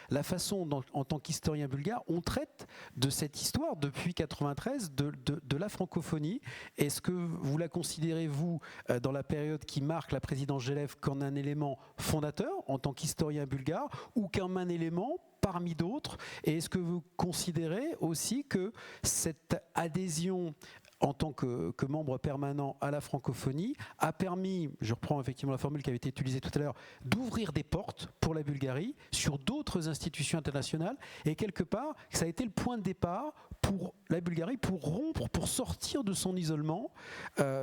la façon dont, en tant qu'historien bulgare, on traite de cette histoire depuis 93 de la francophonie. Est-ce que vous la considérez, vous, dans la période qui marque la présidence Gelev, comme un élément fondateur en tant qu'historien bulgare, ou comme un élément parmi d'autres? Et est-ce que vous considérez aussi que cette adhésion en tant que membre permanent à la francophonie a permis, je reprends effectivement la formule qui avait été utilisée tout à l'heure, d'ouvrir des portes pour la Bulgarie sur d'autres institutions internationales, et quelque part, ça a été le point de départ pour la Bulgarie pour rompre, pour sortir de son isolement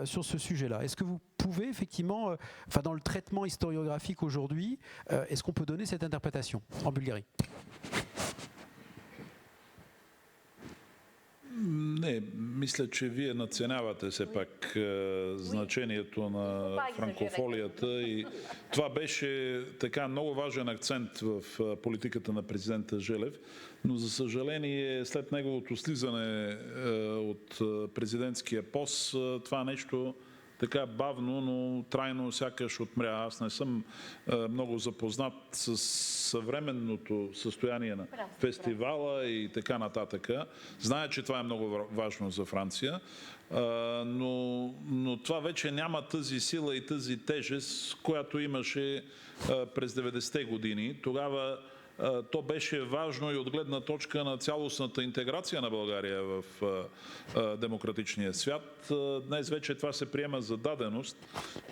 sur ce sujet-là? Est-ce que vous pouvez effectivement, dans le traitement historiographique aujourd'hui, est-ce qu'on peut donner cette interprétation en Bulgarie? Не, мисля, че вие надценявате все пак значението на франкофолията и това беше така много важен акцент в политиката на президента Желев, но за съжаление след неговото слизане от президентския пост това нещо така бавно, но трайно сякаш отмря. Аз не съм много запознат с съвременното състояние на фестивала и така нататък. Зная, че това е много важно за Франция, но това вече няма тази сила и тази тежест, която имаше през 90-те години. Тогава то беше важно и от гледна точка на цялостната интеграция на България в демократичния свят. Днес вече това се приема за даденост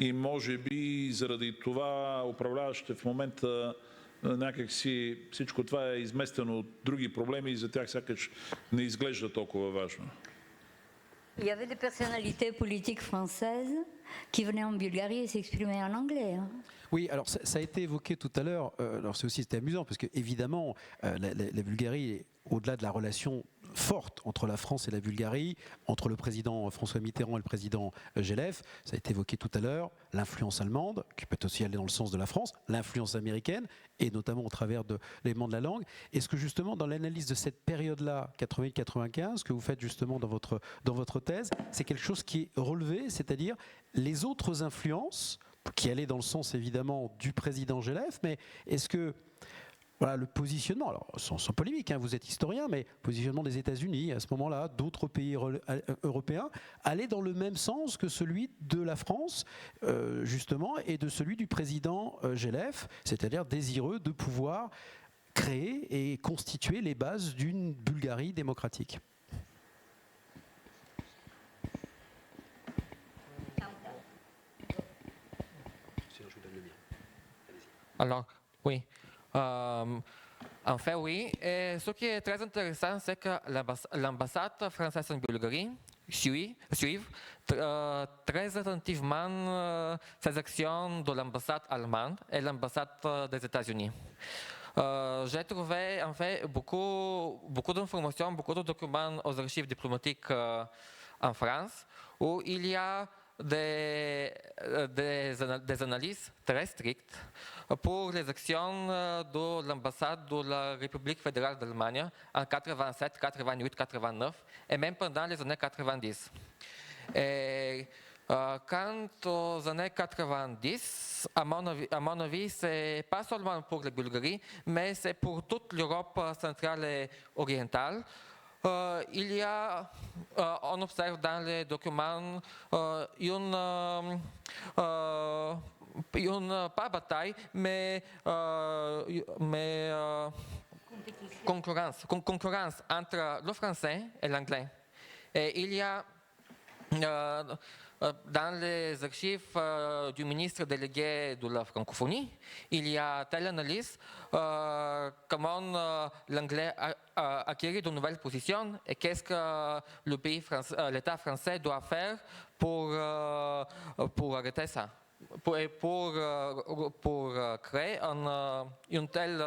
и може би заради това управляващите в момента някакси всичко това е изместено от други проблеми и за тях сякаш не изглежда толкова важно. Il y avait des personnalités politiques françaises qui venaient en Bulgarie et s'exprimaient en anglais. Hein. Oui, alors ça a été évoqué tout à l'heure. Alors c'était amusant parce que évidemment, la Bulgarie, au-delà de la relation forte entre la France et la Bulgarie, entre le président François Mitterrand et le président Gélef, ça a été évoqué tout à l'heure, l'influence allemande, qui peut aussi aller dans le sens de la France, l'influence américaine, et notamment au travers de l'élément de la langue. Est-ce que justement, dans l'analyse de cette période-là, 88-95, que vous faites justement dans votre thèse, c'est quelque chose qui est relevé, c'est-à-dire les autres influences, qui allaient dans le sens évidemment du président Gélef, mais est-ce que voilà, le positionnement, alors sans polémique, hein, vous êtes historien, mais le positionnement des États-Unis à ce moment-là, d'autres pays européens, allait dans le même sens que celui de la France, justement, et de celui du président Gélef, c'est-à-dire désireux de pouvoir créer et constituer les bases d'une Bulgarie démocratique. Alors, oui. En fait, oui. Et ce qui est très intéressant, c'est que l'ambassade française en Bulgarie suit très attentivement ces actions de l'ambassade allemande et l'ambassade des États-Unis. J'ai trouvé en fait beaucoup d'informations, beaucoup de documents aux archives diplomatiques en France où il y a des analyses très strictes pour les actions de l'ambassade de la République fédérale d'Allemagne en 87, 88, 89 et même pendant les années 90. Et quant aux années 90, à mon avis, c'est pas seulement pour la Bulgarie, mais c'est pour toute l'Europe centrale et orientale. Il y a, on observe dans les documents une pas bataille, mais concurrence entre le français et l'anglais. Et il y a dans les archives du ministre délégué de la francophonie, il y a telle analyse comment l'anglais a acquis de nouvelles positions et qu'est-ce que l'État français doit faire pour arrêter ça, pour créer une telle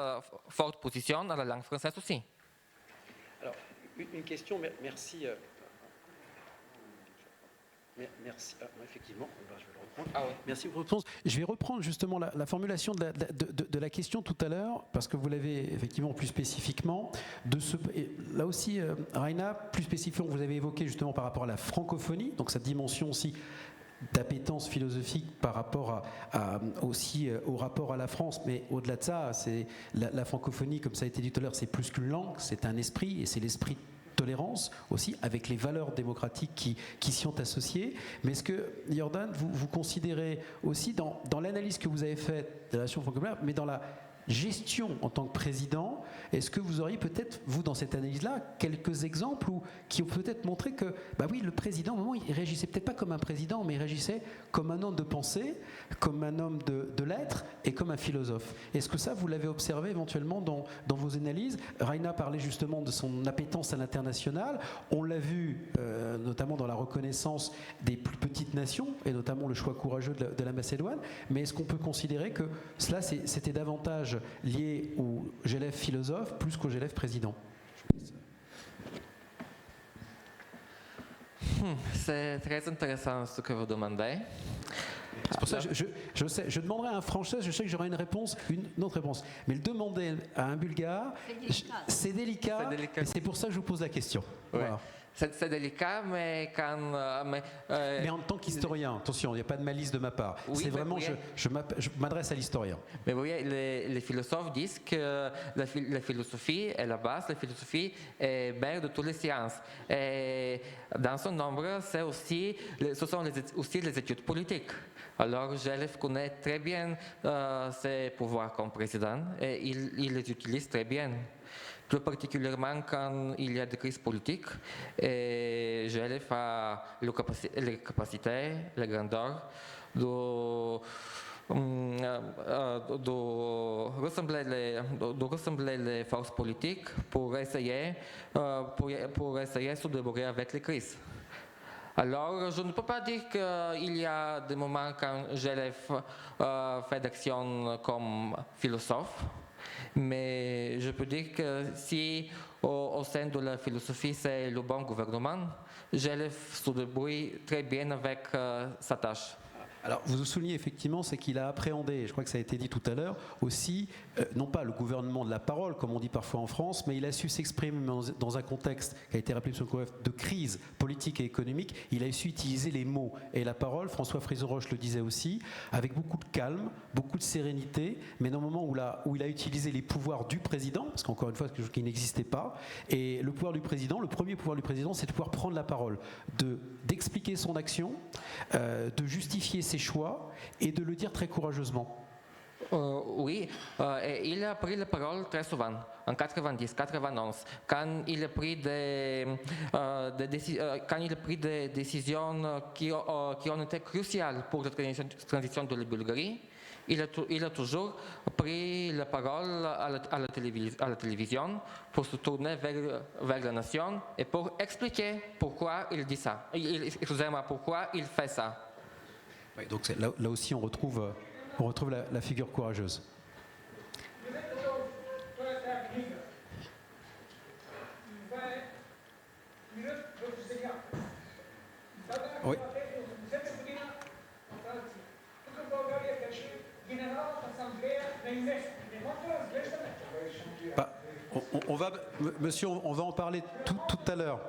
forte position à la langue française aussi. Alors, une question, merci. Merci. Effectivement, je vais le reprendre. Ah ouais. Merci pour votre réponse. Je vais reprendre justement la formulation de la question tout à l'heure, parce que vous l'avez effectivement plus spécifiquement. Là aussi, Raina, plus spécifiquement, vous avez évoqué justement par rapport à la francophonie, donc cette dimension aussi d'appétence philosophique par rapport aussi au rapport à la France, mais au-delà de ça, c'est la francophonie, comme ça a été dit tout à l'heure, c'est plus qu'une langue, c'est un esprit, et c'est l'esprit tolérance aussi, avec les valeurs démocratiques qui s'y ont associées. Mais est-ce que, Jordan, vous considérez aussi dans l'analyse que vous avez faite de la relation franco-bulgare, mais dans la gestion en tant que président, est-ce que vous auriez peut-être, vous, dans cette analyse-là, quelques exemples qui ont peut-être montré que, bah oui, le président, au moment, il réagissait peut-être pas comme un président, mais il réagissait comme un homme de pensée, comme un homme de lettres et comme un philosophe. Est-ce que ça, vous l'avez observé éventuellement dans vos analyses? Raina parlait justement de son appétence à l'international. On l'a vu notamment dans la reconnaissance des plus petites nations, et notamment le choix courageux de la Macédoine. Mais est-ce qu'on peut considérer que cela, c'était davantage lié au Gélef philosophe plus qu'au Gélef président? C'est très intéressant ce que vous demandez. C'est pour ça que je demanderai à un Français, je sais que j'aurai une autre réponse. Mais le demander à un Bulgare, c'est délicat. Et c'est pour ça que je vous pose la question. Ouais. Voilà. c'est délicat, mais quand... Mais en tant qu'historien, attention, il n'y a pas de malice de ma part. Oui, c'est mais vraiment, oui. je m'adresse à l'historien. Mais vous voyez, les philosophes disent que la philosophie est la base, la philosophie est mère de toutes les sciences. Et dans son nombre, ce sont aussi les études politiques. Alors, Jelev connaît très bien ses pouvoirs comme président et il les utilise très bien. Plus particulièrement quand il y a des crises politiques, et Jelev a les capacités, la grandeur de rassembler les forces politiques pour essayer de se débrouiller avec les crises. Alors, je ne peux pas dire qu'il y a des moments quand Jelev fait d'action comme philosophe, mais je peux dire que si au sein de la philosophie c'est le bon gouvernement, Jelev se débrouille très bien avec sa tâche. Alors, vous soulignez effectivement, c'est qu'il a appréhendé, je crois que ça a été dit tout à l'heure, aussi, non pas le gouvernement de la parole, comme on dit parfois en France, mais il a su s'exprimer dans un contexte qui a été rappelé par M. de crise politique et économique. Il a su utiliser les mots et la parole. François Frison-Roche le disait aussi, avec beaucoup de calme, beaucoup de sérénité, mais dans le moment où il a utilisé les pouvoirs du président, parce qu'encore une fois, c'est quelque chose qui n'existait pas, et le pouvoir du président, le premier pouvoir du président, c'est de pouvoir prendre la parole, d'expliquer son action, de justifier ses choix et de le dire très courageusement. Oui, et il a pris la parole très souvent, en 90, 91, quand il a pris des décisions qui ont été cruciales pour la transition de la Bulgarie. Il a toujours pris la parole à la télévision pour se tourner vers la nation et pour expliquer pourquoi il dit ça. Excusez-moi, pourquoi il fait ça. Oui, donc là aussi, on retrouve la figure courageuse. Oui. Bah, monsieur, on va en parler tout à l'heure.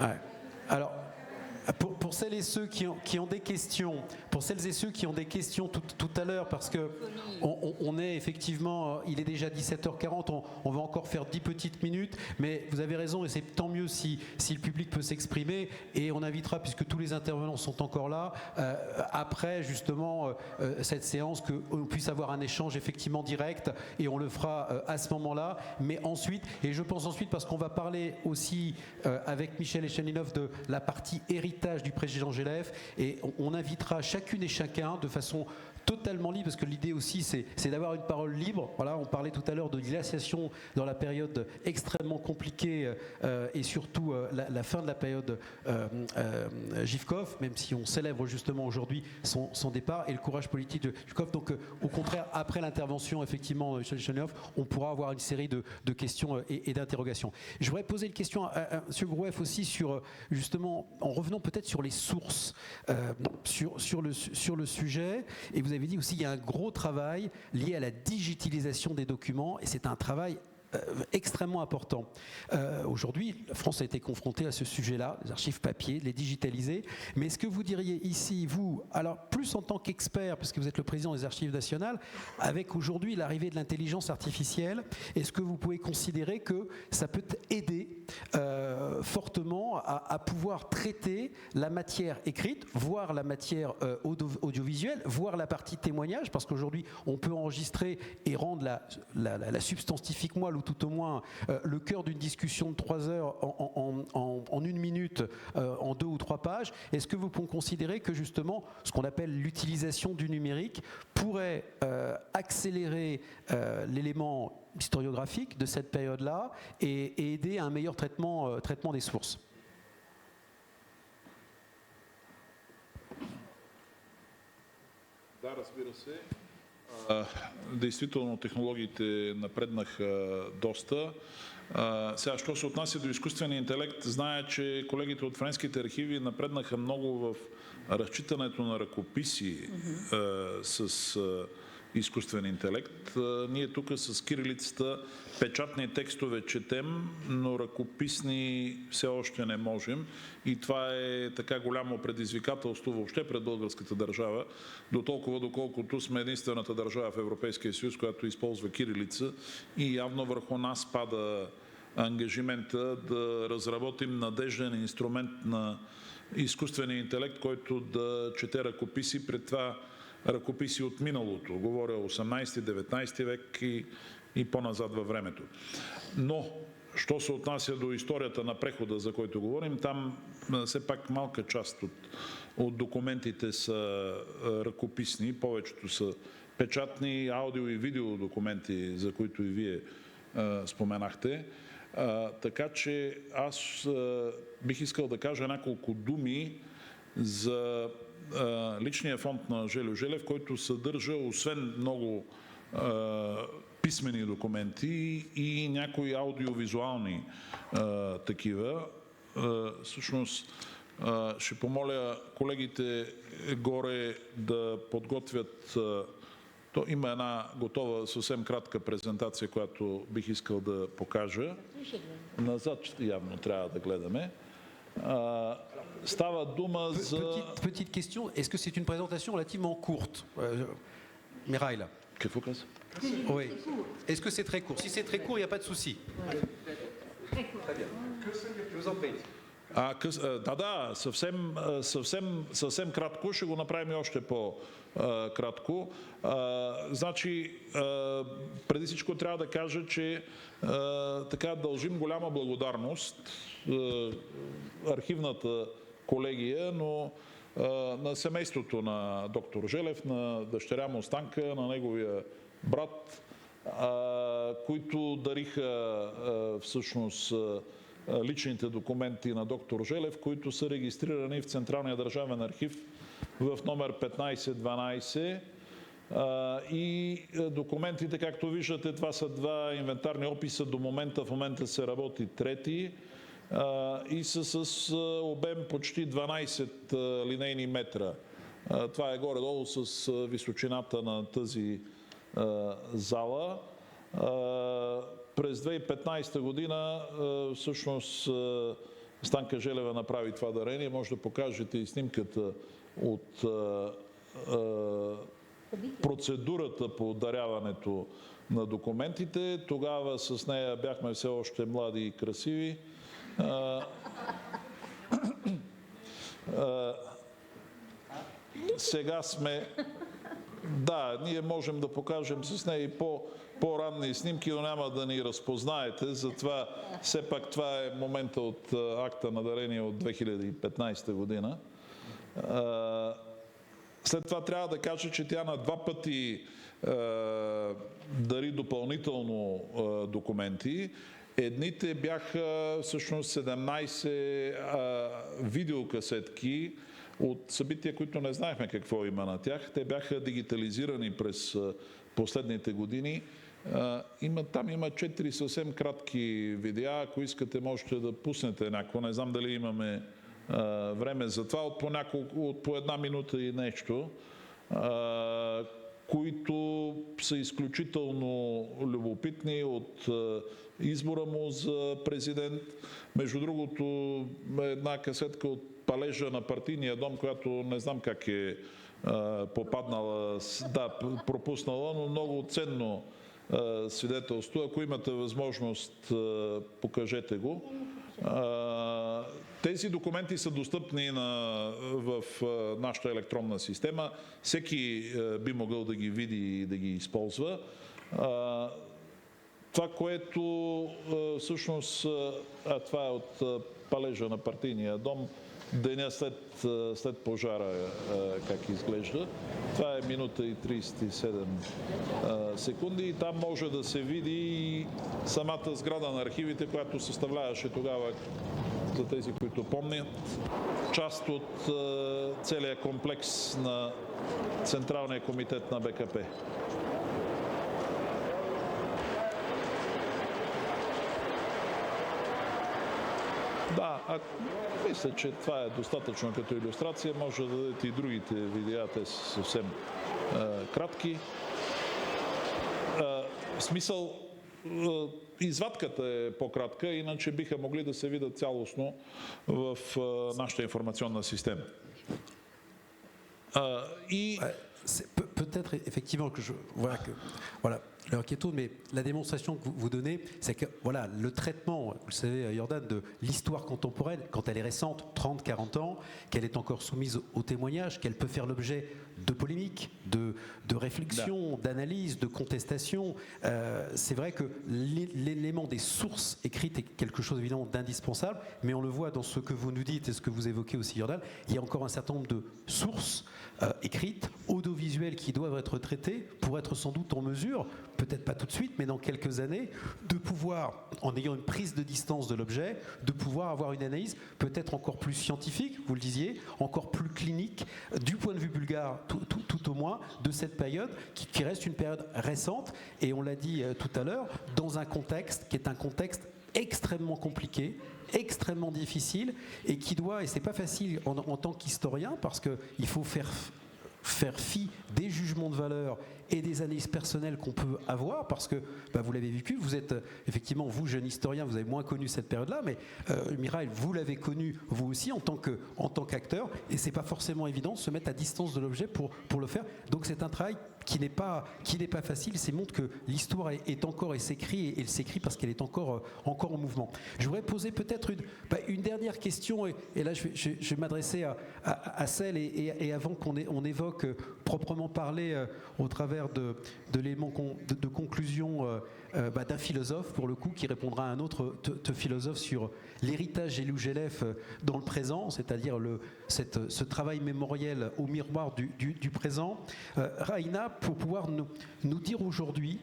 Ouais. Alors, pour celles et ceux qui ont des questions, tout à l'heure, parce que on est effectivement, il est déjà 17h40, on va encore faire 10 petites minutes, mais vous avez raison et c'est tant mieux si le public peut s'exprimer et on invitera, puisque tous les intervenants sont encore là, après justement cette séance, qu'on puisse avoir un échange effectivement direct et on le fera à ce moment-là, mais ensuite, et je pense ensuite parce qu'on va parler aussi avec Michel Echaninov de la partie héritage du président Jelev et on invitera chacune et chacun de façon totalement libre, parce que l'idée aussi c'est d'avoir une parole libre. Voilà, on parlait tout à l'heure de glaciation dans la période extrêmement compliquée et surtout la fin de la période Živkov, même si on célèbre justement aujourd'hui son départ et le courage politique de Živkov. Donc au contraire, après l'intervention effectivement de Michel Echaninov, on pourra avoir une série de questions et d'interrogations. Je voudrais poser une question à M. Groueff aussi sur justement, en revenant peut-être sur les sources, sur le sujet, et vous avez dit aussi qu'il y a un gros travail lié à la digitalisation des documents et c'est un travail extrêmement important. Aujourd'hui, la France a été confrontée à ce sujet-là, les archives papier, les digitaliser. Mais est-ce que vous diriez ici, vous, alors plus en tant qu'expert, parce que vous êtes le président des archives nationales, avec aujourd'hui l'arrivée de l'intelligence artificielle, est-ce que vous pouvez considérer que ça peut aider fortement à pouvoir traiter la matière écrite, voire la matière audiovisuelle, voire la partie témoignage, parce qu'aujourd'hui, on peut enregistrer et rendre la substance scientifique moelle, ou tout au moins le cœur d'une discussion de 3 heures en 1 minute, en 2 ou 3 pages. Est-ce que vous pouvez considérer que justement ce qu'on appelle l'utilisation du numérique pourrait accélérer l'élément historiographique de cette période-là et aider à un meilleur traitement des sources? Да, разбира се. Действително технологиите напреднаха доста. Сега, що се отнася до изкуствения интелект, зная, че колегите от френските архиви напреднаха много в разчитането на ръкописи с изкуствен интелект. Ние тук с кирилицата печатни текстове четем, но ръкописни все още не можем. И това е така голямо предизвикателство въобще пред българската държава, дотолкова доколкото сме единствената държава в Европейския съюз, която използва кирилица и явно върху нас пада ангажимента да разработим надежден инструмент на изкуствения интелект, който да чете ръкописи, пред това ръкописи от миналото. Говоря 18-19 век и по-назад във времето. Но, що се отнася до историята на прехода, за който говорим, там все пак малка част от документите са ръкописни, повечето са печатни, аудио и видео документи, за които и вие споменахте. Така че аз бих искал да кажа няколко думи за личния фонд на Жельо Желев, който съдържа, освен много писмени документи и някои аудиовизуални такива. Всъщност ще помоля колегите горе да подготвят. То има една готова, съвсем кратка презентация, която бих искал да покажа. Назад явно трябва да гледаме. Става дума за... Petite question, est-ce que c'est une présentation relativement courte, Mirail? Какво каза? Oui. Est-ce que c'est très court? Si c'est très court, il n'y a pas de souci. Très bien. Je vous en prie. Да, съвсем кратко, ще го направим и още по-кратко. Значи, преди всичко трябва да кажа, че така дължим голяма благодарност архивната колегия, но на семейството на доктор Желев, на дъщеря му Станка, на неговия брат, които дариха всъщност личните документи на доктор Желев, които са регистрирани в Централния държавен архив в номер 1512. И документите, както виждате, това са два инвентарни описа. В момента се работи трети и са с обем почти 12 линейни метра. Това е горе-долу с височината на тази зала. През 2015 година всъщност Станка Желева направи това дарение. Може да покажете и снимката от процедурата по даряването на документите. Тогава с нея бяхме все още млади и красиви. Сега сме... Да, ние можем да покажем с нея и по-ранни снимки, но няма да ни разпознаете. Затова все пак това е момента от акта на дарение от 2015 година. След това трябва да кажа, че тя на два пъти дари допълнително документи. Едните бяха всъщност 17 видеокасетки от събития, които не знаехме какво има на тях. Те бяха дигитализирани през последните години. Там има 4 съвсем кратки видеа. Ако искате, можете да пуснете някакво. Не знам дали имаме време за това. От по една минута и нещо, които са изключително любопитни от избора му за президент. Между другото, една касетка от палежа на партийния дом, която не знам как е попаднала, пропуснала, но много ценно свидетелство. Ако имате възможност, покажете го. Тези документи са достъпни в нашата електронна система. Всеки би могъл да ги види и да ги използва. Това, което всъщност, това е от палежа на партийния дом, деня след пожара, как изглежда. Това е минута и 37 секунди и там може да се види и самата сграда на архивите, която съставляваше тогава, за тези, които помнят, част от целия комплекс на Централния комитет на БКП. Да, мисля, че това е достатъчно като илюстрация. Може да дадете и другите видеа, те са съвсем кратки. В смисъл, извадката е по-кратка, иначе биха могли да се видят цялостно в нашата информационна система. И Peut-être effectivement que voilà l'heure qui tourne, mais la démonstration que vous donnez, c'est que voilà le traitement, vous le savez, Jordan, de l'histoire contemporaine, quand elle est récente, 30, 40 ans, qu'elle est encore soumise au témoignage, qu'elle peut faire l'objet de polémiques, de réflexions, d'analyses, de contestations. C'est vrai que l'élément des sources écrites est quelque chose évidemment d'indispensable, mais on le voit dans ce que vous nous dites et ce que vous évoquez aussi, Jordan, il y a encore un certain nombre de sources écrites, audiovisuelles qui doivent être traitées pour être sans doute en mesure, peut-être pas tout de suite, mais dans quelques années, de pouvoir, en ayant une prise de distance de l'objet, de pouvoir avoir une analyse peut-être encore plus scientifique, vous le disiez, encore plus clinique, du point de vue bulgare, tout au moins, de cette période, qui reste une période récente, et on l'a dit tout à l'heure, dans un contexte qui est un contexte extrêmement compliqué, extrêmement difficile, et qui doit, et c'est pas facile en tant qu'historien, parce qu'il faut faire fi des jugements de valeur et des analyses personnelles qu'on peut avoir, parce que vous l'avez vécu, vous êtes effectivement, vous jeune historien, vous avez moins connu cette période-là, mais Mikhail, vous l'avez connu vous aussi en tant qu'acteur, et c'est pas forcément évident de se mettre à distance de l'objet pour le faire. Donc c'est un travail qui n'est pas facile. C'est montre que l'histoire est encore, et s'écrit, et elle s'écrit parce qu'elle est encore en mouvement. Je voudrais poser peut-être une dernière question, et là je vais m'adresser à celle, et avant qu'on évoque proprement parler au travers de l'élément de conclusion d'un philosophe, pour le coup, qui répondra à un autre philosophe sur l'héritage Elougelef dans le présent, c'est-à-dire ce travail mémoriel au miroir du présent. Raina, pour pouvoir nous dire aujourd'hui,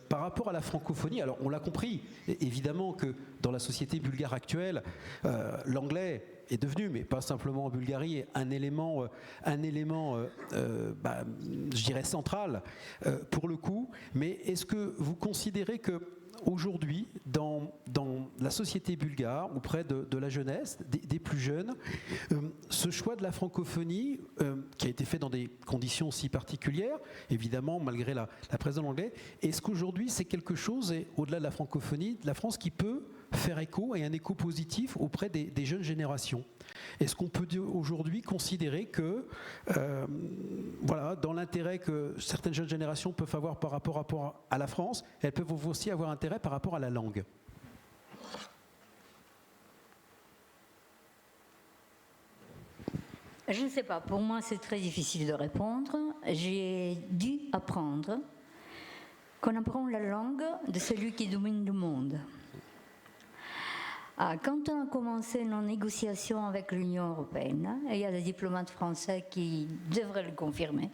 par rapport à la francophonie, alors on l'a compris, évidemment que dans la société bulgare actuelle, l'anglais est devenu, mais pas simplement en Bulgarie, un élément je dirais central pour le coup. Mais est-ce que vous considérez que aujourd'hui, dans la société bulgare, auprès de la jeunesse, des plus jeunes, ce choix de la francophonie, qui a été fait dans des conditions si particulières, évidemment, malgré la présence de l'anglais, est-ce qu'aujourd'hui c'est quelque chose, et au-delà de la francophonie, de la France qui peut faire écho, et un écho positif auprès des jeunes générations? Est-ce qu'on peut aujourd'hui considérer que, dans l'intérêt que certaines jeunes générations peuvent avoir par rapport à la France, elles peuvent aussi avoir intérêt par rapport à la langue? Je ne sais pas, pour moi c'est très difficile de répondre. J'ai dû apprendre qu'on apprend la langue de celui qui domine le monde. Quand on a commencé nos négociations avec l'Union européenne, et il y a des diplomates français qui devraient le confirmer,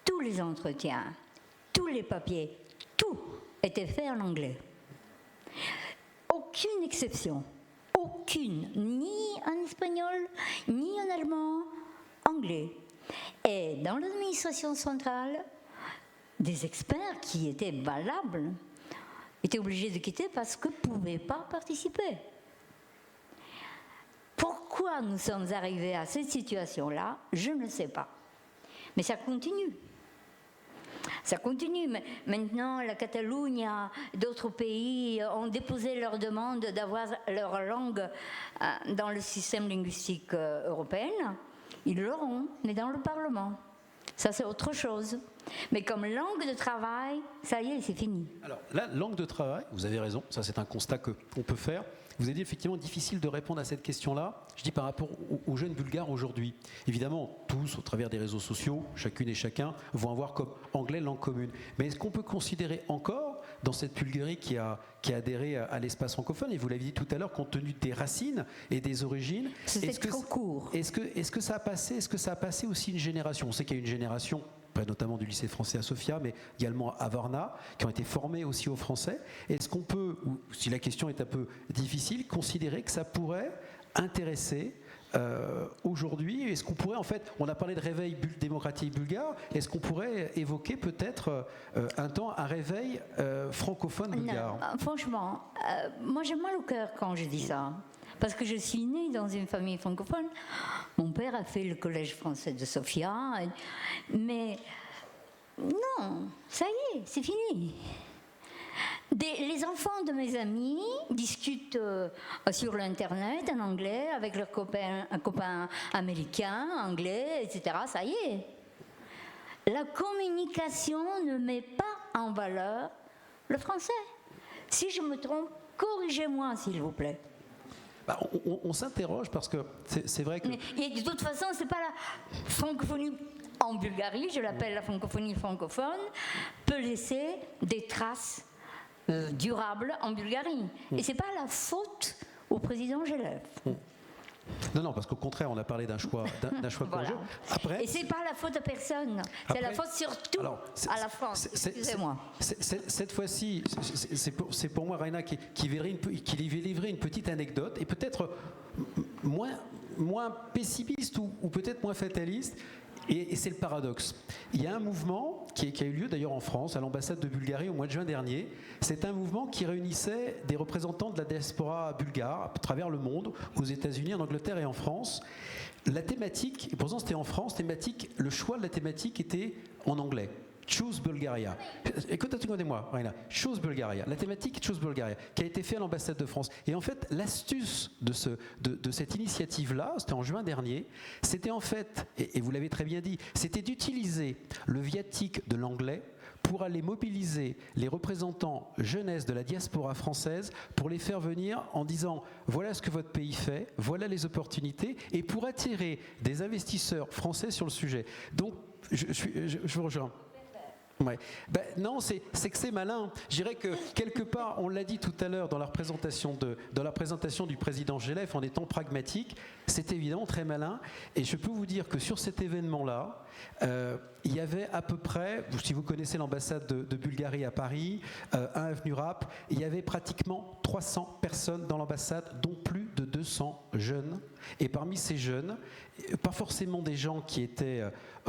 tous les entretiens, tous les papiers, tout était fait en anglais. Aucune exception, aucune, ni en espagnol, ni en allemand, anglais. Et dans l'administration centrale, des experts qui étaient valables étaient obligés de quitter parce qu'ils ne pouvaient pas participer. Pourquoi nous sommes arrivés à cette situation-là, je ne sais pas. Mais ça continue. Ça continue. Maintenant, la Catalogne, d'autres pays ont déposé leur demande d'avoir leur langue dans le système linguistique européen. Ils l'auront, mais dans le Parlement. Ça, c'est autre chose. Mais comme langue de travail, ça y est, c'est fini. Alors, la langue de travail, vous avez raison, ça c'est un constat qu'on peut faire. Vous avez dit effectivement difficile de répondre à cette question-là, je dis par rapport aux jeunes bulgares aujourd'hui. Évidemment, tous, au travers des réseaux sociaux, chacune et chacun, vont avoir comme anglais langue commune. Mais est-ce qu'on peut considérer encore, dans cette Bulgarie qui a adhéré à l'espace francophone, et vous l'avez dit tout à l'heure, compte tenu des racines et des origines, c'était trop court. Est-ce que ça a passé aussi une génération? On sait qu'il y a une génération, notamment du lycée français à Sofia, mais également à Varna, qui ont été formés aussi au français. Est-ce qu'on peut, ou si la question est un peu difficile, considérer que ça pourrait intéresser aujourd'hui? Est-ce qu'on pourrait, en fait, on a parlé de réveil démocratique bulgare, est-ce qu'on pourrait évoquer peut-être un réveil francophone bulgare? Non, franchement, moi j'ai mal au cœur quand je dis ça. Parce que je suis née dans une famille francophone. Mon père a fait le collège français de Sofia. Mais Non, ça y est, c'est fini. Les enfants de mes amis discutent sur l'Internet en anglais avec leurs copains américains, anglais, etc. Ça y est. La communication ne met pas en valeur le français. Si je me trompe, corrigez-moi, s'il vous plaît. Bah, on s'interroge parce que c'est vrai que... Et de toute façon, ce n'est pas la francophonie en Bulgarie, je l'appelle la francophonie francophone, peut laisser des traces durables en Bulgarie. Et ce n'est pas la faute au président Gelev. Non, parce qu'au contraire, on a parlé d'un choix Voilà. courageux. Après, et c'est pas la faute à personne, c'est la faute surtout à la France. Excusez-moi. Cette fois-ci, c'est pour moi Raina qui va livrer une petite anecdote et peut-être moins pessimiste ou peut-être moins fataliste. Et c'est le paradoxe. Il y a un mouvement qui a eu lieu d'ailleurs en France, à l'ambassade de Bulgarie au mois de juin dernier. C'est un mouvement qui réunissait des représentants de la diaspora bulgare à travers le monde, aux États-Unis, en Angleterre et en France. La thématique, et pourtant c'était en France, le choix de la thématique était en anglais. Choose Bulgaria. Écoutez-moi, Raina. Choose Bulgaria. La thématique Choose Bulgaria, qui a été faite à l'ambassade de France. Et en fait, l'astuce de cette initiative-là, c'était en juin dernier, c'était en fait, et vous l'avez très bien dit, c'était d'utiliser le viatique de l'anglais pour aller mobiliser les représentants jeunesse de la diaspora française pour les faire venir en disant voilà ce que votre pays fait, voilà les opportunités, et pour attirer des investisseurs français sur le sujet. Donc, je vous rejoins. Ouais. Non, c'est que c'est malin. Je dirais que quelque part, on l'a dit tout à l'heure dans la présentation du président Gelev, en étant pragmatique, c'est évidemment très malin. Et je peux vous dire que sur cet événement-là, il y avait à peu près, si vous connaissez l'ambassade de Bulgarie à Paris, 1 avenue Rapp, il y avait pratiquement 300 personnes dans l'ambassade, dont plus de 200 jeunes. Et parmi ces jeunes, pas forcément des gens qui étaient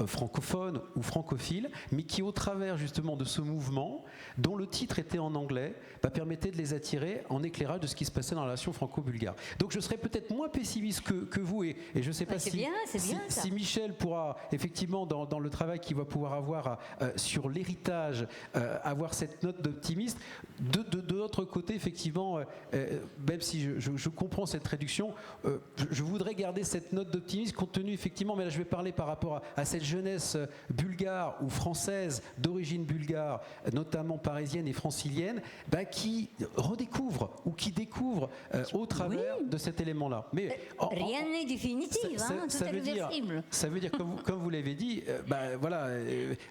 francophones ou francophiles, mais qui, au travers justement de ce mouvement, dont le titre était en anglais, permettait de les attirer en éclairage de ce qui se passait dans la relation franco-bulgare. Donc je serais peut-être moins pessimiste que vous, et je ne sais pas si Michel pourra, effectivement, dans le travail qu'il va pouvoir avoir sur l'héritage, avoir cette note d'optimisme. De l'autre côté, effectivement, même si je comprends cette réduction, je voudrais garder cette note d'optimisme compte tenu, effectivement, mais là je vais parler par rapport à cette jeunesse bulgare ou française d'origine bulgare, notamment parisienne et francilienne, qui redécouvre ou qui découvre au travers de cet élément-là. Mais rien n'est définitif, tout est réversible. Ça veut dire, comme vous l'avez dit,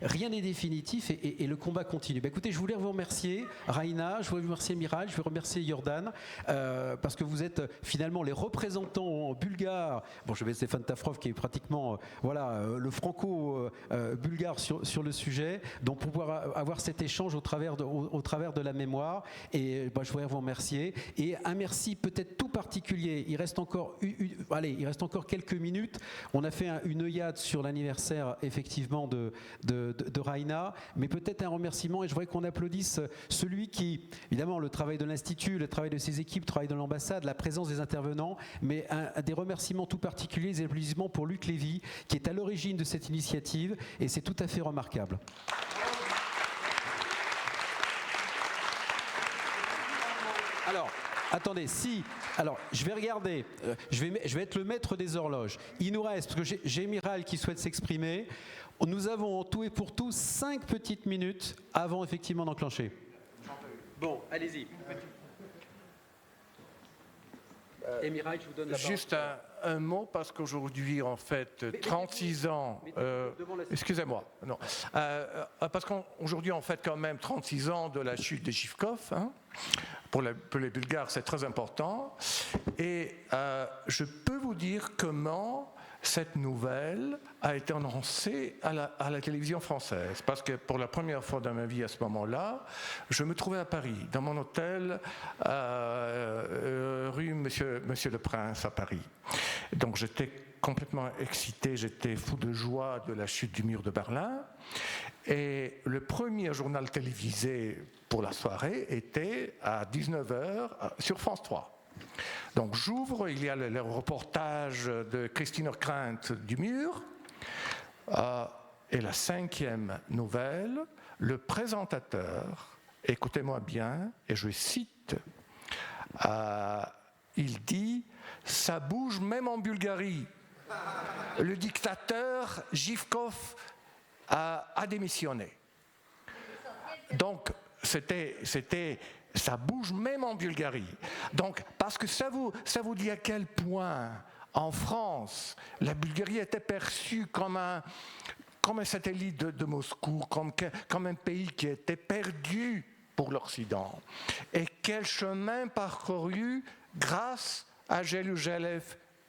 rien n'est définitif et le combat continue. Écoutez, je voulais vous remercier, Raina, je voulais vous remercier Miral, je veux remercier Jordan, parce que vous êtes finalement les représentants bulgares. Bon, je vais Stéphane Tafrov qui est pratiquement le franco-bulgare sur le sujet, donc pour pouvoir avoir cet échange au travers de la mémoire. Et je voudrais vous remercier. Et un merci peut-être tout particulier. Il reste encore quelques minutes. On a fait une œillade sur l'anniversaire effectivement de Raina, mais peut-être un remerciement, et je voudrais qu'on applaudisse celui qui, évidemment, le travail de l'Institut, le travail de ses équipes, le travail de l'ambassade, la présence des intervenants, mais des remerciements tout particuliers, des applaudissements pour Luc Lévy, qui est à l'origine de cette initiative, et c'est tout à fait remarquable. Alors, attendez, je vais regarder, je vais être le maître des horloges. Il nous reste, parce que j'ai Miral qui souhaite s'exprimer, nous avons en tout et pour tout 5 petites minutes avant effectivement d'enclencher. Bon, allez-y. Et Miral, je vous donne la parole. Juste un mot, parce qu'aujourd'hui, en fait, 36 ans... excusez-moi. Non. Parce qu'aujourd'hui, en fait, quand même 36 ans de la chute de Živkov. Pour les Bulgares, c'est très important. Et je peux vous dire comment cette nouvelle a été annoncée à la télévision française. Parce que pour la première fois dans ma vie, à ce moment-là, je me trouvais à Paris, dans mon hôtel, rue Monsieur le Prince, à Paris. Donc j'étais complètement excité, j'étais fou de joie de la chute du mur de Berlin. Et le premier journal télévisé pour la soirée était à 19h sur France 3. Donc j'ouvre, il y a le reportage de Christine Ockrent du mur. Et la 5e nouvelle, le présentateur, écoutez-moi bien, et je cite, il dit « Ça bouge même en Bulgarie ». Le dictateur Živkov a démissionné. Donc, ça bouge même en Bulgarie. Donc, parce que ça vous dit à quel point, en France, la Bulgarie était perçue comme un satellite de Moscou, comme un pays qui était perdu pour l'Occident. Et quel chemin parcouru grâce à Želuželev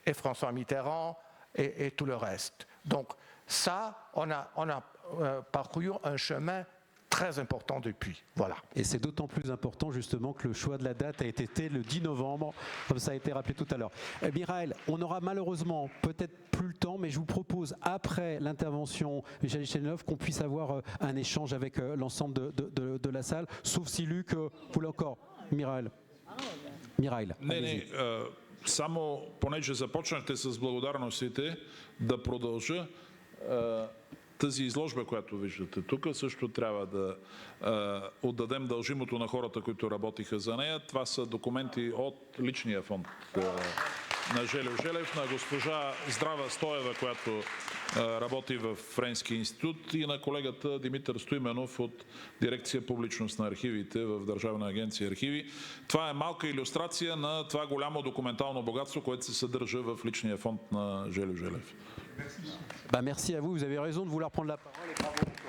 et François Mitterrand et tout le reste. Donc ça, on a parcouru un chemin très important depuis. Voilà. Et c'est d'autant plus important justement que le choix de la date a été fait le 10 novembre, comme ça a été rappelé tout à l'heure. Mikhail, on n'aura malheureusement peut-être plus le temps, mais je vous propose, après l'intervention de Michel Chenov, qu'on puisse avoir un échange avec l'ensemble de la salle, sauf si Luc voulait encore. Михаил. Не, само понеже започнахте с благодарностите, да продължа. Тази изложба, която виждате тук, също трябва да отдадем дължимото на хората, които работиха за нея. Това са документи от личния фонд на Želuželev, на госпожа Здрава Стоева, която работи в Френски институт, и на колегата Димитър Стоименов от дирекция публичност на архивите в Държавна агенция архиви. Това е малка илюстрация на това голямо документално богатство, което се съдържа в личния фонд на Želuželev. Merci à vous avez raison de vouloir prendre la parole. Et bravo.